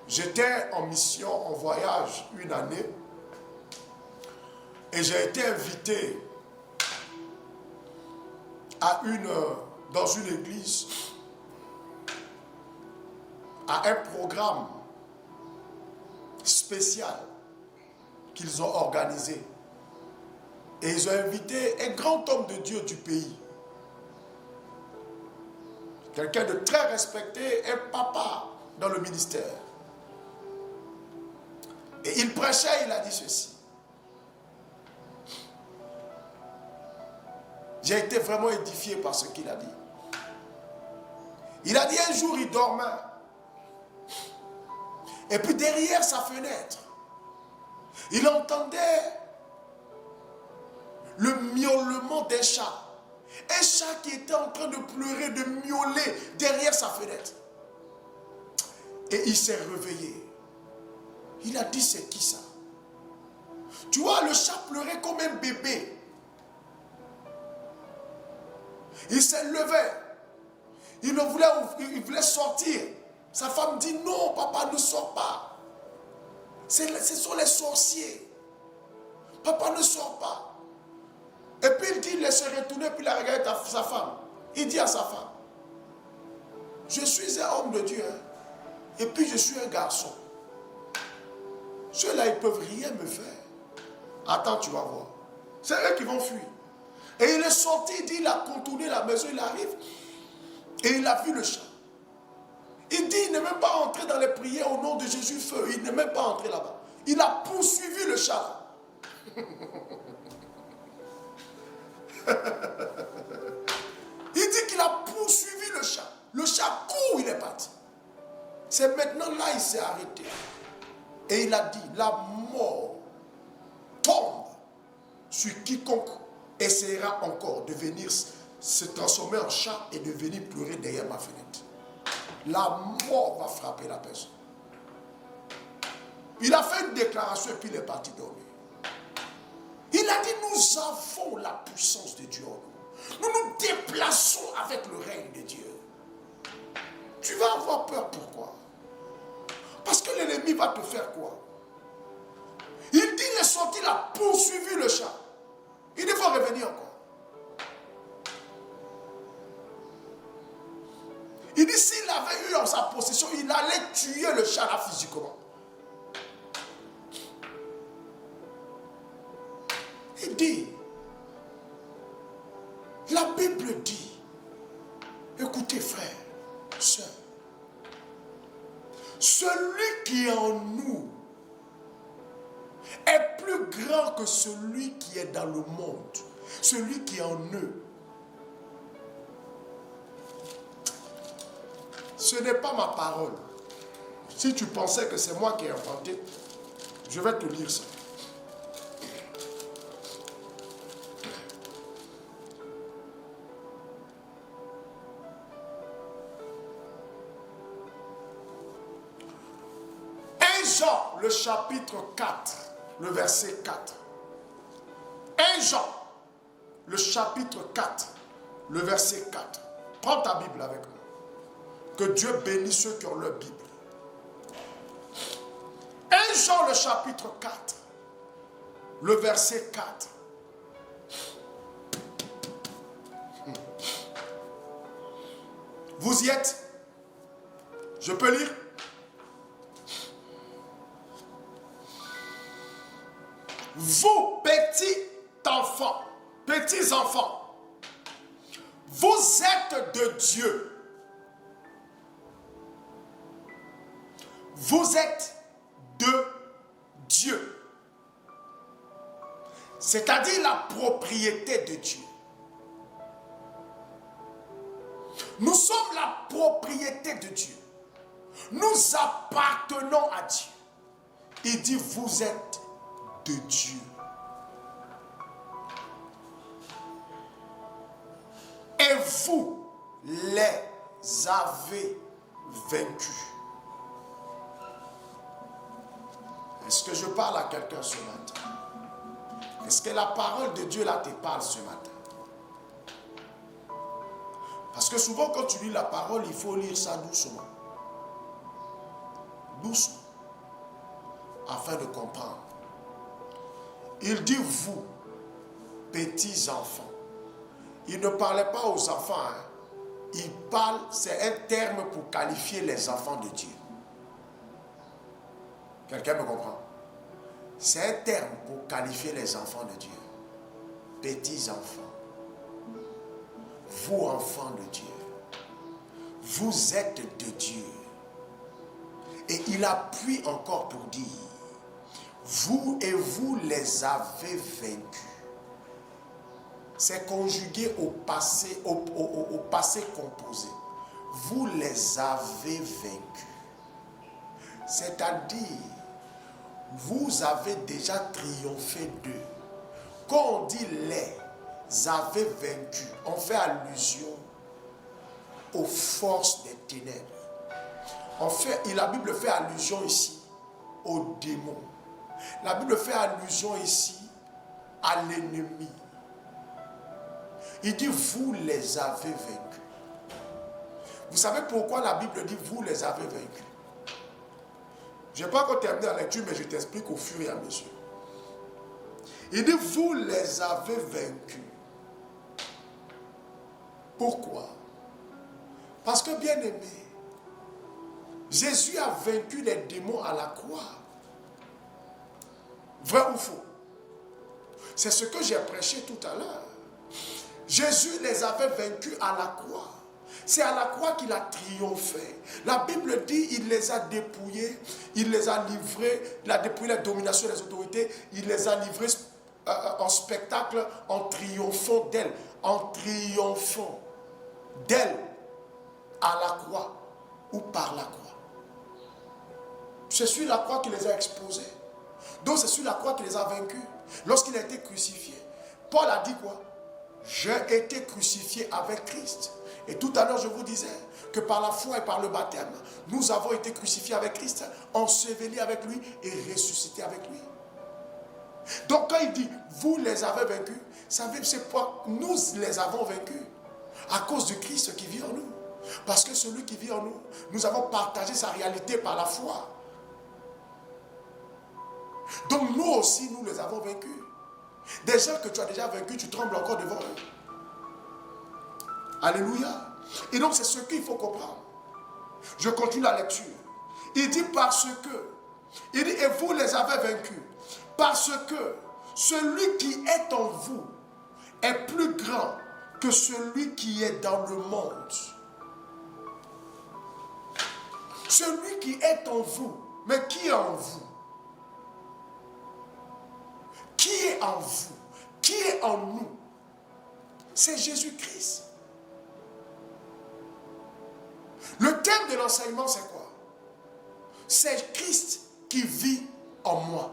Speaker 1: J'étais en mission, en voyage, une année, et j'ai été invité dans une église, à un programme spécial qu'ils ont organisé. Et ils ont invité un grand homme de Dieu du pays. Quelqu'un de très respecté, un papa dans le ministère. Et il prêchait, il a dit ceci. J'ai été vraiment édifié par ce qu'il a dit. Il a dit un jour, il dormait. Et puis derrière sa fenêtre, il entendait le miaulement d'un chat. Un chat qui était en train de pleurer, de miauler derrière sa fenêtre. Et il s'est réveillé. Il a dit, c'est qui ça? Tu vois, le chat pleurait comme un bébé. Il s'est levé. Il voulait sortir. Sa femme dit, non, papa, ne sors pas. Ce sont les sorciers. Papa, ne sors pas. Et puis il dit, il se retourner, puis il a regardé sa femme. Il dit à sa femme, je suis un homme de Dieu, hein, et puis je suis un garçon. Ceux-là, ils ne peuvent rien me faire. Attends, tu vas voir. C'est eux qui vont fuir. Et il est sorti, il dit, il a contourné la maison, il arrive, et il a vu le chat. Il dit, il n'est même pas entré dans les prières au nom de Jésus feu. Il n'est même pas entré là-bas. Il a poursuivi le chat. Il dit qu'il a poursuivi le chat. Le chat court, il est parti. C'est maintenant là, il s'est arrêté. Et il a dit, la mort tombe sur quiconque essaiera encore de venir se transformer en chat et de venir pleurer derrière ma fenêtre. La mort va frapper la personne. Il a fait une déclaration et puis il est parti dormir. Il a dit, nous avons la puissance de Dieu en nous. Nous nous déplaçons avec le règne de Dieu. Tu vas avoir peur, pourquoi? Parce que l'ennemi va te faire quoi? Il dit, il est sorti, il a poursuivi le chat. Il ne faut revenir encore. Il dit, s'il avait eu en sa possession, il allait tuer le chat là physiquement. Il dit, la Bible dit, écoutez frères, sœurs, celui qui est en nous est plus grand que celui qui est dans le monde, celui qui est en eux. Ce n'est pas ma parole. Si tu pensais que c'est moi qui ai inventé, je vais te lire ça. Jean, le chapitre 4, le verset 4. 1 Jean, le chapitre 4, le verset 4. Prends ta Bible avec moi. Que Dieu bénisse ceux qui ont leur Bible. 1 Jean, le chapitre 4, le verset 4. Vous y êtes? Je peux lire? Vous, petits enfants, vous êtes de Dieu. Vous êtes de Dieu. C'est-à-dire la propriété de Dieu. propriété de Dieu. Nous appartenons à Dieu. Il dit, vous êtes de Dieu. Et vous les avez vaincus. Est-ce que je parle à quelqu'un ce matin? Est-ce que la parole de Dieu là te parle ce matin? Parce que souvent quand tu lis la parole, il faut lire ça doucement. Doucement. Afin de comprendre. Il dit vous, petits enfants. Il ne parlait pas aux enfants. Hein. Il parle, c'est un terme pour qualifier les enfants de Dieu. Quelqu'un me comprend? C'est un terme pour qualifier les enfants de Dieu. Petits enfants. Vous, enfants de Dieu. Vous êtes de Dieu. Et il appuie encore pour dire, vous et vous les avez vaincus. C'est conjugué au passé, au passé composé. Vous les avez vaincus. C'est-à-dire, vous avez déjà triomphé d'eux. Quand on dit les avez vaincus, on fait allusion aux forces des ténèbres. La Bible fait allusion ici aux démons. La Bible fait allusion ici à l'ennemi. Il dit, vous les avez vaincus. Vous savez pourquoi la Bible dit, vous les avez vaincus? Je n'ai pas encore terminé la lecture, mais je t'explique au fur et à mesure. Il dit, vous les avez vaincus. Pourquoi? Parce que, bien aimé, Jésus a vaincu les démons à la croix. Vrai ou faux? C'est ce que j'ai prêché tout à l'heure. Jésus les avait vaincus à la croix. C'est à la croix qu'il a triomphé. La Bible dit il les a dépouillés, il les a livrés, il a dépouillé la domination des autorités, il les a livrés en spectacle en triomphant d'elle. En triomphant d'elle à la croix ou par la croix. C'est sur la croix qu'il les a exposés. Donc c'est sur la croix qu'il les a vaincus. Lorsqu'il a été crucifié, Paul a dit quoi? J'ai été crucifié avec Christ. Et tout à l'heure, je vous disais que par la foi et par le baptême, nous avons été crucifiés avec Christ, ensevelis avec lui et ressuscités avec lui. Donc quand il dit, vous les avez vaincus, ça veut dire c'est quoi? Nous les avons vaincus à cause de Christ qui vit en nous. Parce que celui qui vit en nous, nous avons partagé sa réalité par la foi. Donc nous aussi, nous les avons vaincus. Des gens que tu as déjà vaincus, tu trembles encore devant eux. Alléluia. Et donc c'est ce qu'il faut comprendre. Je continue la lecture. Il dit parce que, il dit et vous les avez vaincus, parce que celui qui est en vous est plus grand que celui qui est dans le monde. Celui qui est en vous, mais qui est en vous? Qui est en vous? Qui est en nous? C'est Jésus-Christ. Le thème de l'enseignement, c'est quoi? C'est Christ qui vit en moi.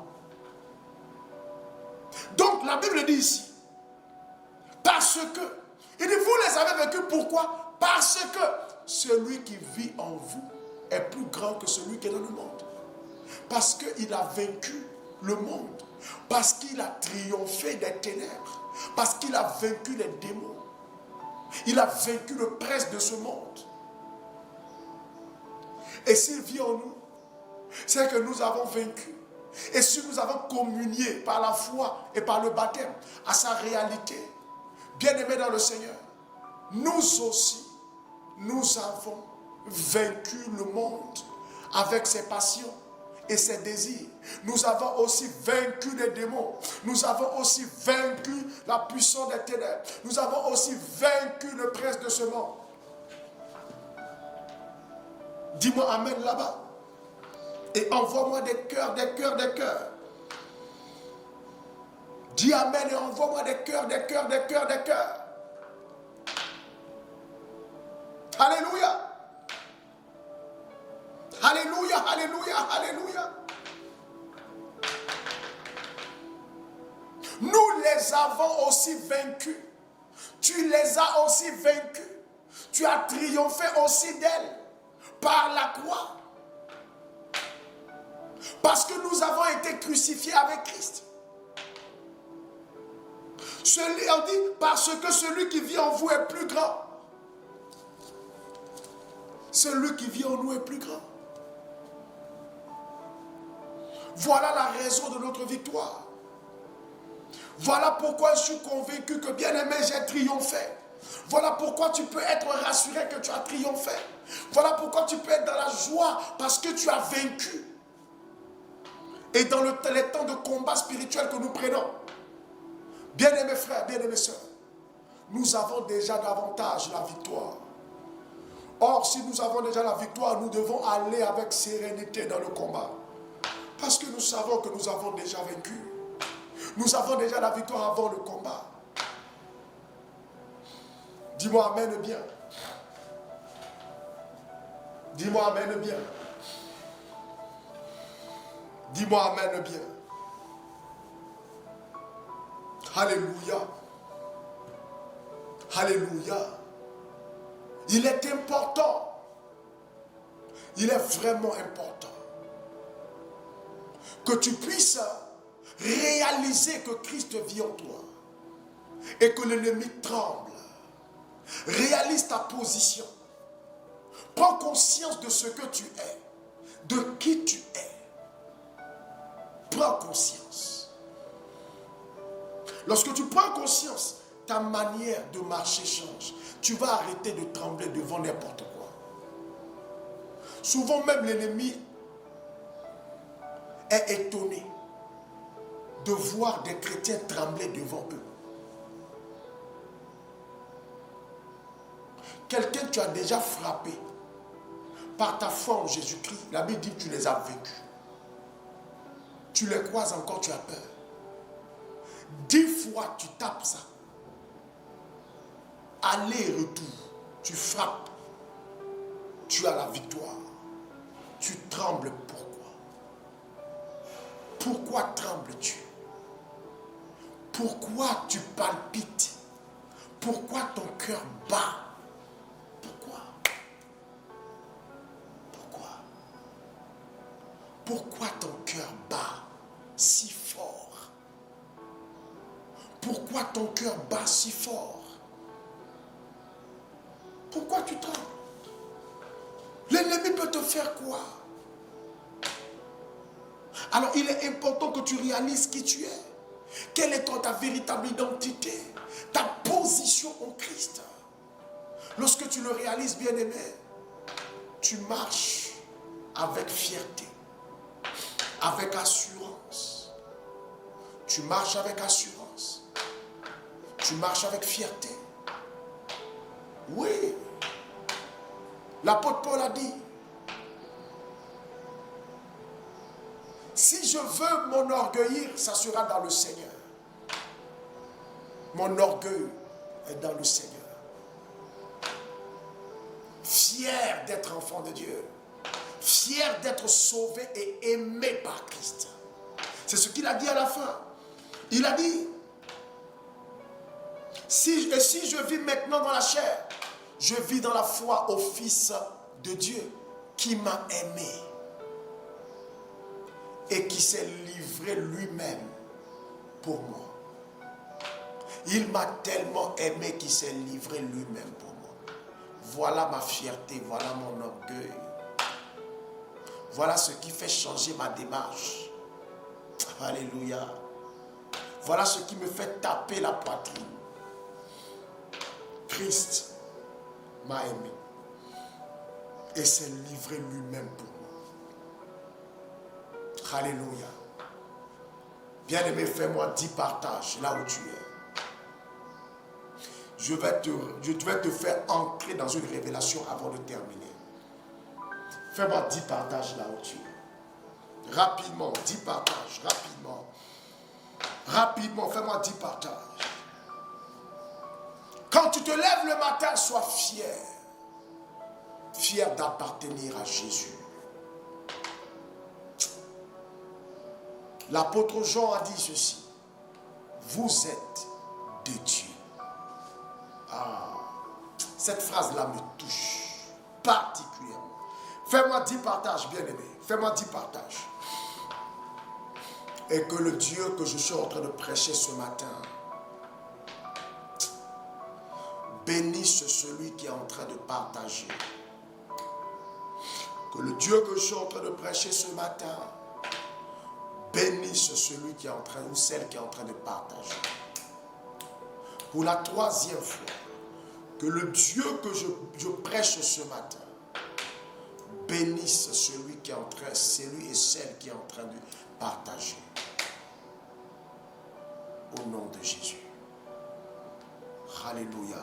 Speaker 1: Donc, la Bible dit ici, parce que, il dit, vous les avez vaincus, pourquoi? Parce que celui qui vit en vous est plus grand que celui qui est dans le monde. Parce qu'il a vaincu le monde. Parce qu'il a triomphé des ténèbres. Parce qu'il a vaincu les démons. Il a vaincu le prince de ce monde. Et s'il vit en nous, c'est que nous avons vaincu. Et si nous avons communié par la foi et par le baptême à sa réalité, bien-aimés dans le Seigneur, nous aussi, nous avons vaincu le monde avec ses passions et ses désirs. Nous avons aussi vaincu les démons. Nous avons aussi vaincu la puissance des ténèbres. Nous avons aussi vaincu le prince de ce monde. Dis-moi amen là-bas. Et envoie-moi des cœurs, des cœurs, des cœurs. Dis amen et envoie-moi des cœurs, des cœurs, des cœurs, des cœurs. Alléluia. Alléluia, alléluia, alléluia. Nous les avons aussi vaincus. Tu les as aussi vaincus. Tu as triomphé aussi d'elles par la croix. Parce que nous avons été crucifiés avec Christ. On dit parce que celui qui vit en vous est plus grand. Celui qui vit en nous est plus grand. Voilà la raison de notre victoire. Voilà pourquoi je suis convaincu que, bien-aimé, j'ai triomphé. Voilà pourquoi tu peux être rassuré que tu as triomphé. Voilà pourquoi tu peux être dans la joie parce que tu as vaincu. Et dans les temps de combat spirituel que nous prenons, bien-aimés frères, bien-aimés sœurs, nous avons déjà davantage la victoire. Or, si nous avons déjà la victoire, nous devons aller avec sérénité dans le combat. Parce que nous savons que nous avons déjà vaincu. Nous avons déjà la victoire avant le combat. Dis-moi amen bien. Dis-moi amen bien. Dis-moi amen bien. Alléluia. Alléluia. Il est important. Il est vraiment important que tu puisses réaliser que Christ vit en toi et que l'ennemi tremble. Réalise ta position. Prends conscience de ce que tu es, de qui tu es. Prends conscience. Lorsque tu prends conscience, ta manière de marcher change. Tu vas arrêter de trembler devant n'importe quoi. Souvent même l'ennemi est étonné de voir des chrétiens trembler devant eux. Quelqu'un que tu as déjà frappé par ta foi en Jésus-Christ, la Bible dit que tu les as vaincus. Tu les croises encore, tu as peur. 10 fois tu tapes ça. Aller et retour, tu frappes. Tu as la victoire. Tu trembles pourquoi? Pourquoi trembles-tu? Pourquoi tu palpites? Pourquoi ton cœur bat? Pourquoi? Pourquoi? Pourquoi ton cœur bat si fort? Pourquoi ton cœur bat si fort? Pourquoi tu trembles? L'ennemi peut te faire quoi? Alors il est important que tu réalises qui tu es. Quelle est ta véritable identité? Ta position en Christ. Lorsque tu le réalises, bien-aimé, tu marches avec fierté, avec assurance. Tu marches avec assurance. Tu marches avec fierté. Oui. L'apôtre Paul a dit, si je veux m'enorgueillir, ça sera dans le Seigneur. Mon orgueil est dans le Seigneur. Fier d'être enfant de Dieu. Fier d'être sauvé et aimé par Christ. C'est ce qu'il a dit à la fin. Il a dit, si je vis maintenant dans la chair, je vis dans la foi au Fils de Dieu qui m'a aimé et qui s'est livré lui-même pour moi. Il m'a tellement aimé qu'il s'est livré lui-même pour moi. Voilà ma fierté, voilà mon orgueil. Voilà ce qui fait changer ma démarche. Alléluia. Voilà ce qui me fait taper la poitrine. Christ m'a aimé et s'est livré lui-même pour moi. Alléluia. Bien-aimé, fais-moi 10 partages là où tu es. Je vais te faire entrer dans une révélation avant de terminer. Fais-moi 10 partages là où tu es. Rapidement, 10 partages, rapidement. Rapidement, fais-moi 10 partages. Quand tu te lèves le matin, sois fier. Fier d'appartenir à Jésus. L'apôtre Jean a dit ceci. Vous êtes de Dieu. Ah, cette phrase-là me touche particulièrement. Fais-moi 10 partages, bien-aimé. Fais-moi 10 partages. Et que le Dieu que je suis en train de prêcher ce matin bénisse celui qui est en train de partager. Que le Dieu que je suis en train de prêcher ce matin bénisse celui qui est en train, ou celle qui est en train de partager. Pour la 3e fois, que le Dieu que je prêche ce matin bénisse celui qui est en train, celui et celle qui est en train de partager. Au nom de Jésus. Alléluia.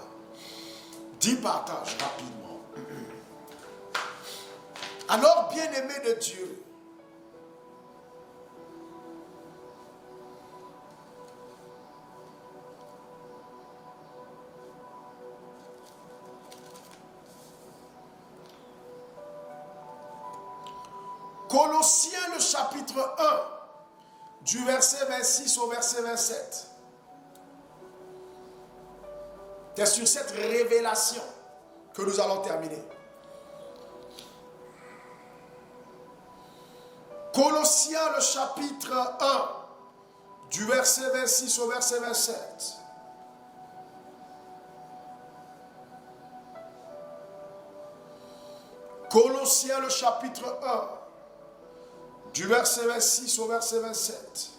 Speaker 1: 10 partages rapidement. Alors, bien-aimé de Dieu, Colossiens le chapitre 1, du verset 26 au verset 27. C'est sur cette révélation que nous allons terminer. Colossiens le chapitre 1, du verset 26 au verset 27. Colossiens le chapitre 1, du verset 26 au verset 27.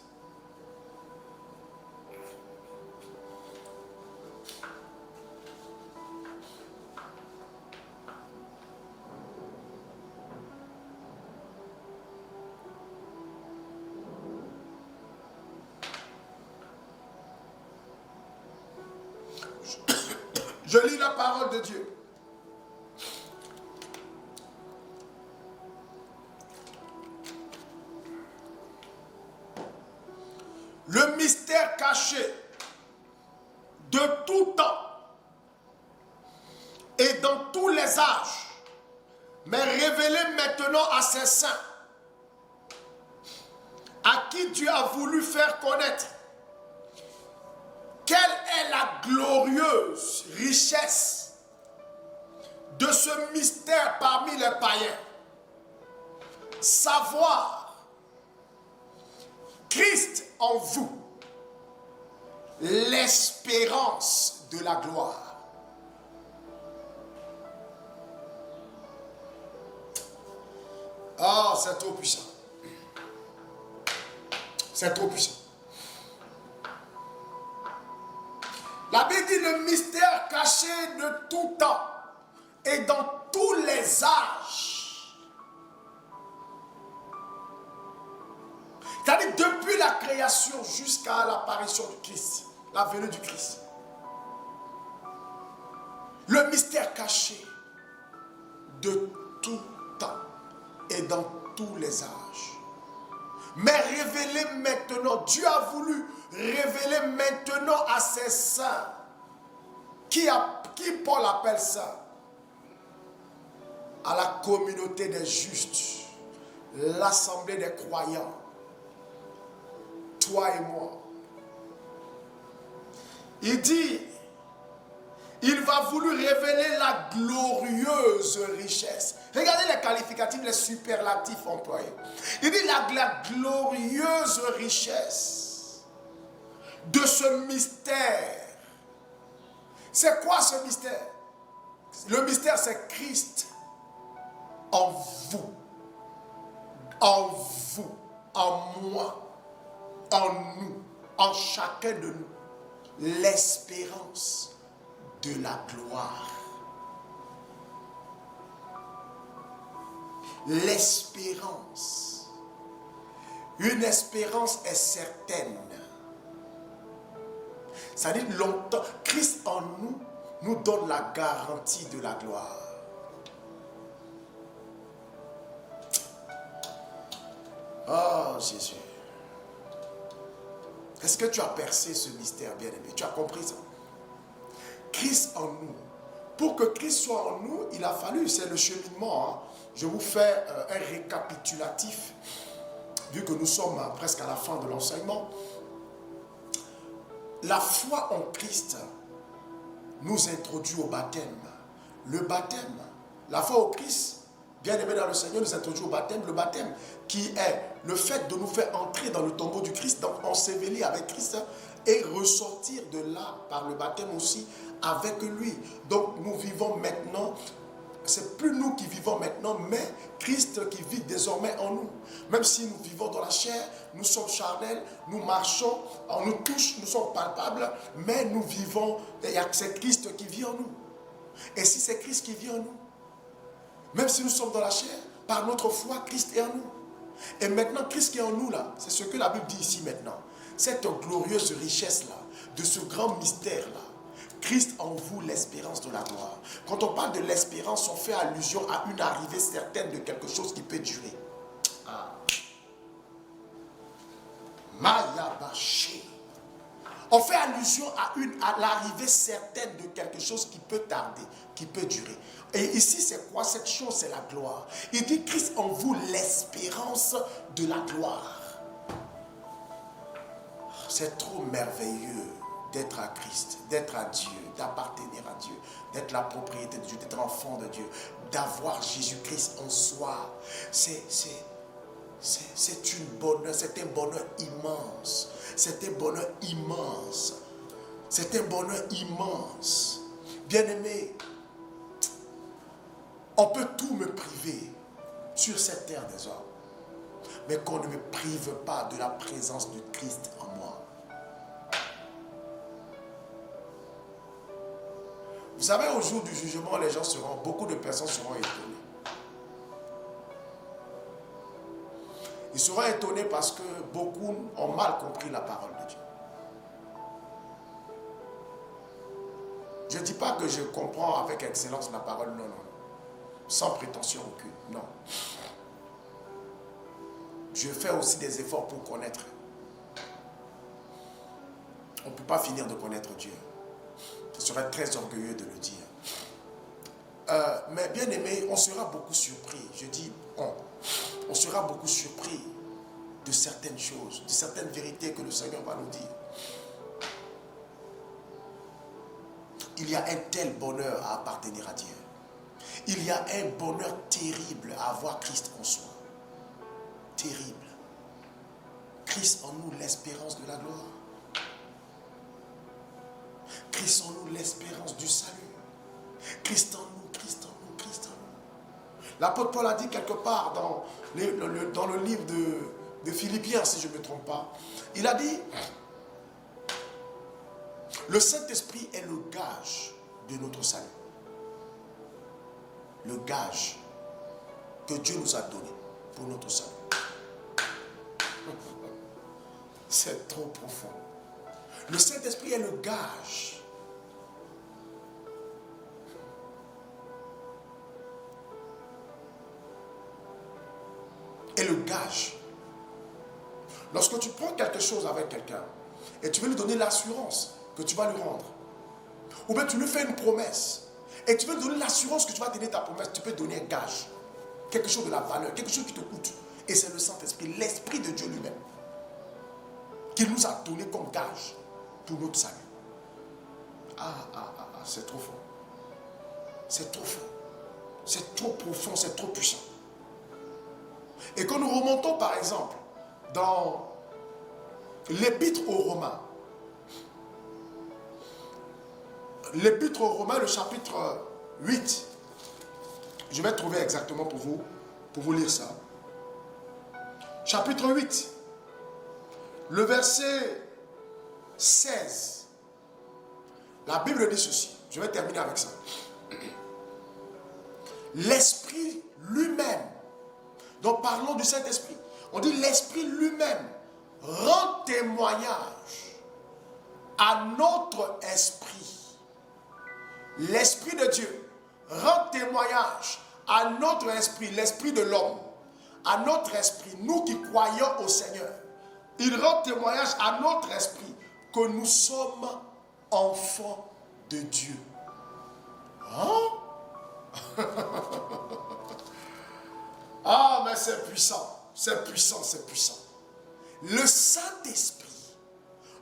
Speaker 1: Je lis la parole de Dieu. Le mystère caché de tout temps et dans tous les âges, mais révélé maintenant à ses saints, à qui Dieu a voulu faire connaître quelle est la glorieuse richesse de ce mystère parmi les païens. Savoir Christ en vous, l'espérance de la gloire. Ah, c'est trop puissant. C'est trop puissant. La Bible dit le mystère caché de tout temps et dans tous les âges. C'est-à-dire depuis la création jusqu'à l'apparition du Christ, la venue du Christ. Le mystère caché de tout temps et dans tous les âges. Mais révélé maintenant, Dieu a voulu révéler maintenant à ses saints. Qui Paul appelle ça? À la communauté des justes, l'assemblée des croyants. Toi et moi. Il dit, il va voulu révéler la glorieuse richesse. Regardez les qualificatifs, les superlatifs employés. Il dit la glorieuse richesse de ce mystère. C'est quoi ce mystère? Le mystère, c'est Christ en vous, en vous, en moi, en nous, en chacun de nous. L'espérance de la gloire. L'espérance. Une espérance est certaine. Ça dit longtemps, Christ en nous, nous donne la garantie de la gloire. Oh Jésus. Est-ce que tu as percé ce mystère, bien-aimé? Tu as compris ça? Christ en nous. Pour que Christ soit en nous, il a fallu, c'est le cheminement. Hein. Je vous fais un récapitulatif. vu que nous sommes presque à la fin de l'enseignement, la foi en Christ nous introduit au baptême. Le baptême, la foi au Christ, bien aimé dans le Seigneur, nous introduit au baptême. Le baptême qui est le fait de nous faire entrer dans le tombeau du Christ, donc ensevelir avec Christ et ressortir de là par le baptême aussi avec lui. Donc nous vivons maintenant, c'est plus nous qui vivons maintenant, mais Christ qui vit désormais en nous. Même si nous vivons dans la chair, nous sommes charnels, nous marchons, on nous touche, nous sommes palpables, mais nous vivons, c'est Christ qui vit en nous. Et si c'est Christ qui vit en nous, même si nous sommes dans la chair, par notre foi, Christ est en nous. Et maintenant, Christ qui est en nous, là, c'est ce que la Bible dit ici maintenant. Cette glorieuse richesse-là, de ce grand mystère-là, Christ en vous, l'espérance de la gloire. Quand on parle de l'espérance, on fait allusion à une arrivée certaine de quelque chose qui peut durer. Ah. Mayabaché. On fait allusion à l'arrivée certaine de quelque chose qui peut tarder, qui peut durer. Et ici, c'est quoi cette chose? C'est la gloire. Il dit Christ en vous, l'espérance de la gloire. C'est trop merveilleux d'être à Christ, d'être à Dieu, d'appartenir à Dieu, d'être la propriété de Dieu, d'être enfant de Dieu, d'avoir Jésus-Christ en soi. C'est un bonheur immense. C'est un bonheur immense. C'est un bonheur immense. Bien-aimé, on peut tout me priver sur cette terre des hommes, mais qu'on ne me prive pas de la présence de Christ en moi. Vous savez, au jour du jugement, beaucoup de personnes seront étonnées. Ils seront étonnés parce que beaucoup ont mal compris la parole de Dieu. Je ne dis pas que je comprends avec excellence la parole, non, non. Sans prétention aucune, non. Je fais aussi des efforts pour connaître. On ne peut pas finir de connaître Dieu. Je serais très orgueilleux de le dire. Mais bien aimé, on sera beaucoup surpris. Je dis on sera beaucoup surpris de certaines choses, de certaines vérités que le Seigneur va nous dire. Il y a un tel bonheur à appartenir à Dieu. Il y a un bonheur terrible à avoir Christ en soi. Terrible. Christ en nous, l'espérance de la gloire. Christ en nous, l'espérance du salut. Christ en nous, Christ en nous, Christ en nous. L'apôtre Paul a dit quelque part dans le livre de Philippiens, si je ne me trompe pas, il a dit, le Saint-Esprit est le gage de notre salut. Le gage que Dieu nous a donné pour notre salut. C'est trop profond. Le Saint-Esprit est le gage. Et le gage. Lorsque tu prends quelque chose avec quelqu'un et tu veux lui donner l'assurance que tu vas lui rendre, ou bien tu lui fais une promesse et tu veux lui donner l'assurance que tu vas donner ta promesse, tu peux donner un gage, quelque chose de la valeur, quelque chose qui te coûte. Et c'est le Saint-Esprit, l'Esprit de Dieu lui-même, qui nous a donné comme gage pour notre salut. C'est trop fort. C'est trop fort. C'est trop profond, c'est trop puissant. Et quand nous remontons par exemple dans l'Épître aux Romains, l'Épître aux Romains, le chapitre 8, je vais trouver exactement pour vous lire ça. Chapitre 8, le verset 16. La Bible dit ceci. Je vais terminer avec ça. L'Esprit lui-même. Donc parlons du Saint-Esprit. On dit l'Esprit lui-même rend témoignage à notre esprit. L'Esprit de Dieu rend témoignage à notre esprit, l'esprit de l'homme, à notre esprit, nous qui croyons au Seigneur. Il rend témoignage à notre esprit que nous sommes enfants de Dieu. Hein? Ah, mais c'est puissant. C'est puissant, c'est puissant. Le Saint-Esprit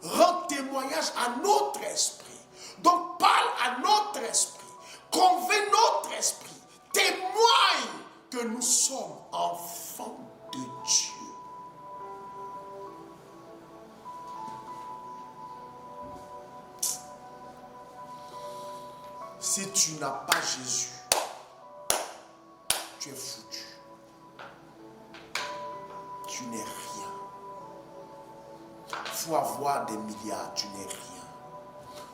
Speaker 1: rend témoignage à notre esprit. Donc parle à notre esprit. Convainc notre esprit. Témoigne que nous sommes enfants de Dieu. Si tu n'as pas Jésus, tu es foutu. Tu n'es rien. Il faut avoir des milliards, tu n'es rien.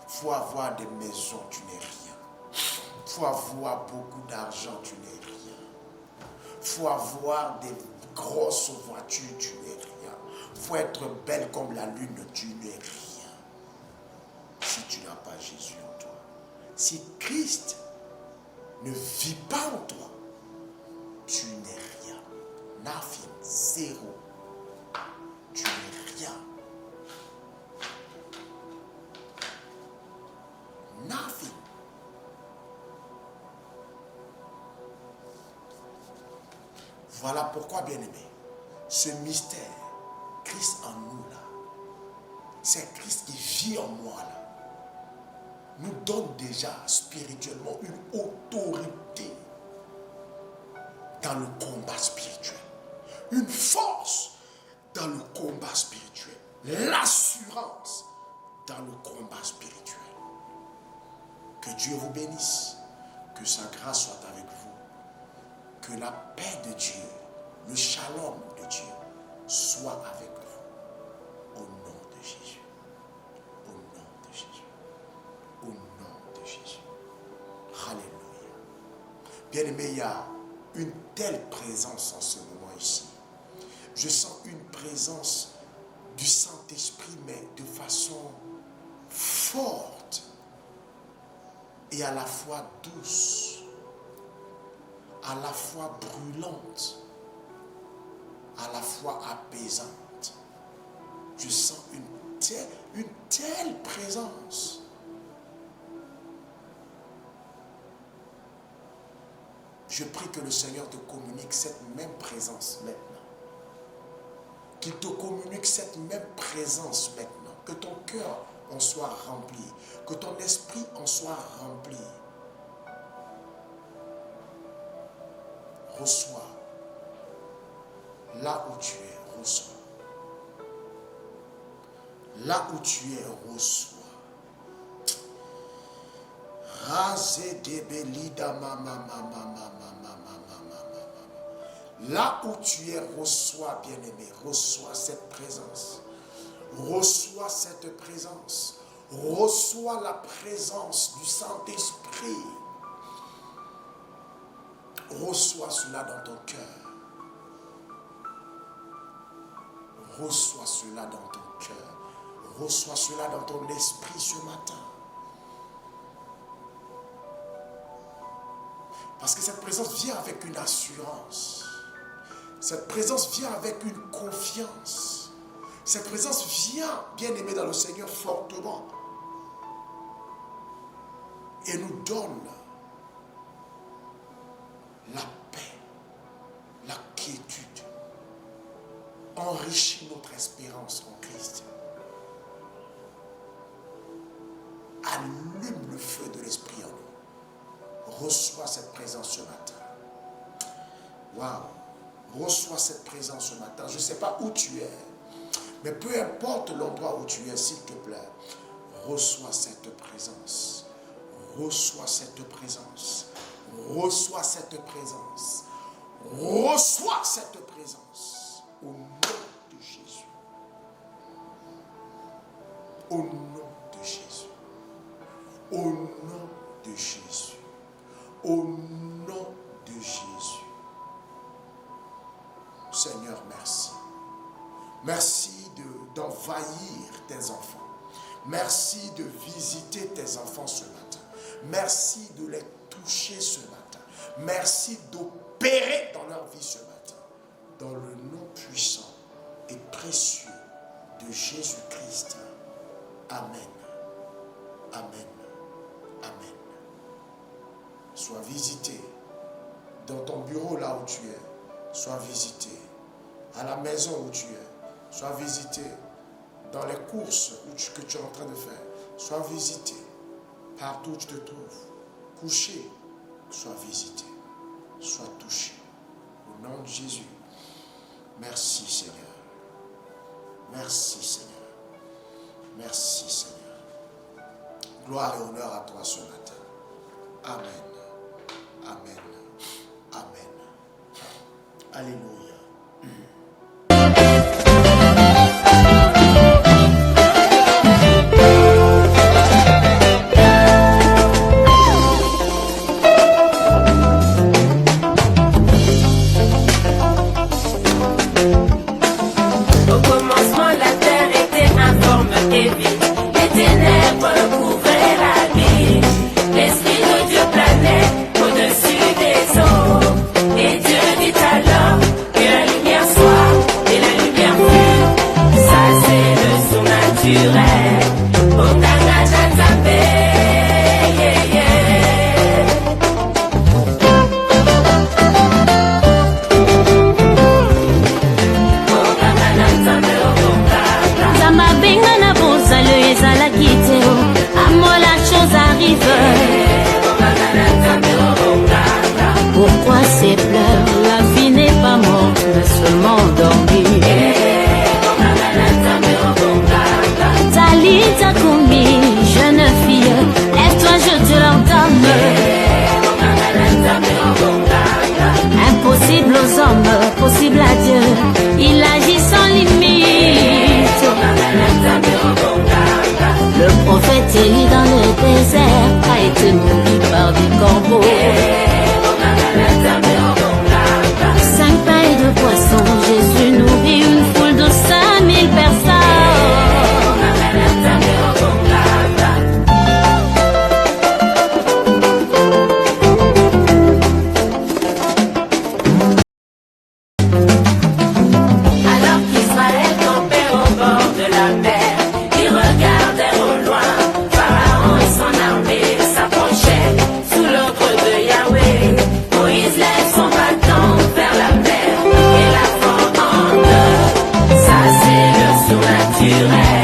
Speaker 1: Il faut avoir des maisons, tu n'es rien. Il faut avoir beaucoup d'argent, tu n'es rien. Il faut avoir des grosses voitures, tu n'es rien. Il faut être belle comme la lune, tu n'es rien. Si tu n'as pas Jésus en toi. Si Christ ne vit pas en toi, tu n'es rien. Nothing, zéro. Tu n'es rien. Nothing. Voilà pourquoi, bien-aimé, ce mystère, Christ en nous là, c'est Christ qui vit en moi là, nous donne déjà spirituellement une autorité dans le combat spirituel, une force dans le combat spirituel, l'assurance dans le combat spirituel. Que Dieu vous bénisse, que sa grâce soit avec vous, que la paix de Dieu, le shalom de Dieu soit avec vous, au nom de Jésus, au nom de Jésus, au nom de Jésus. Alléluia. Bien-aimé, il y a une telle présence en ce moment ici. Je sens une présence du Saint-Esprit, mais de façon forte et à la fois douce, à la fois brûlante, à la fois apaisante. Je sens une telle présence. Je prie que le Seigneur te communique cette même présence maintenant. Qu'il te communique cette même présence maintenant. Que ton cœur en soit rempli. Que ton esprit en soit rempli. Reçois. Là où tu es, reçois. Là où tu es, reçois. Là où tu es, reçois, bien-aimé, reçois cette présence. Reçois cette présence. Reçois la présence du Saint-Esprit. Reçois cela dans ton cœur. Reçois cela dans ton cœur. Reçois cela dans ton esprit ce matin. Parce que cette présence vient avec une assurance. Cette présence vient avec une confiance. Cette présence vient, bien-aimé dans le Seigneur, fortement. Et nous donne la paix, la quiétude. Enrichit notre espérance en Christ. Allume le feu de l'Esprit en nous. Reçois cette présence ce matin. Waouh! Reçois cette présence ce matin. Je ne sais pas où tu es, mais peu importe l'endroit où tu es, s'il te plaît, reçois cette présence. Reçois cette présence. Reçois cette présence. Reçois cette présence. Au nom de Jésus. Au nom de Jésus. Au nom de Jésus. Au nom de Jésus. Seigneur, merci. Merci d'envahir tes enfants. Merci de visiter tes enfants ce matin. Merci de les toucher ce matin. Merci d'opérer dans leur vie ce matin. Dans le nom puissant et précieux de Jésus-Christ. Amen. Amen. Amen. Sois visité dans ton bureau là où tu es. Sois visité à la maison où tu es. Sois visité dans les courses que tu es en train de faire. Sois visité partout où tu te trouves. Couché, sois visité. Sois touché. Au nom de Jésus. Merci Seigneur. Merci Seigneur. Merci Seigneur. Gloire et honneur à toi ce matin. Amen. Amen. Amen. Alléluia.
Speaker 2: Pourquoi ces pleurs? La vie n'est pas morte, mais seulement endormie. Talita Koumi, jeune fille, lève-toi, je te l'ordonne. Impossible aux hommes, possible à Dieu, il agit sans limite. Le prophète Élie dans le désert a été nourri par des corbeaux. 5 pains et 2 poissons, Jésus nourrit une foule de 5000 personnes.
Speaker 3: Alors qu'Israël campait au bord de la mer, ils regardèrent au loin, Pharaon et son armée s'approchaient sous l'ordre de Yahweh. Moïse lève son bâton vers la mer et la fend en deux. Ça c'est le surnaturel.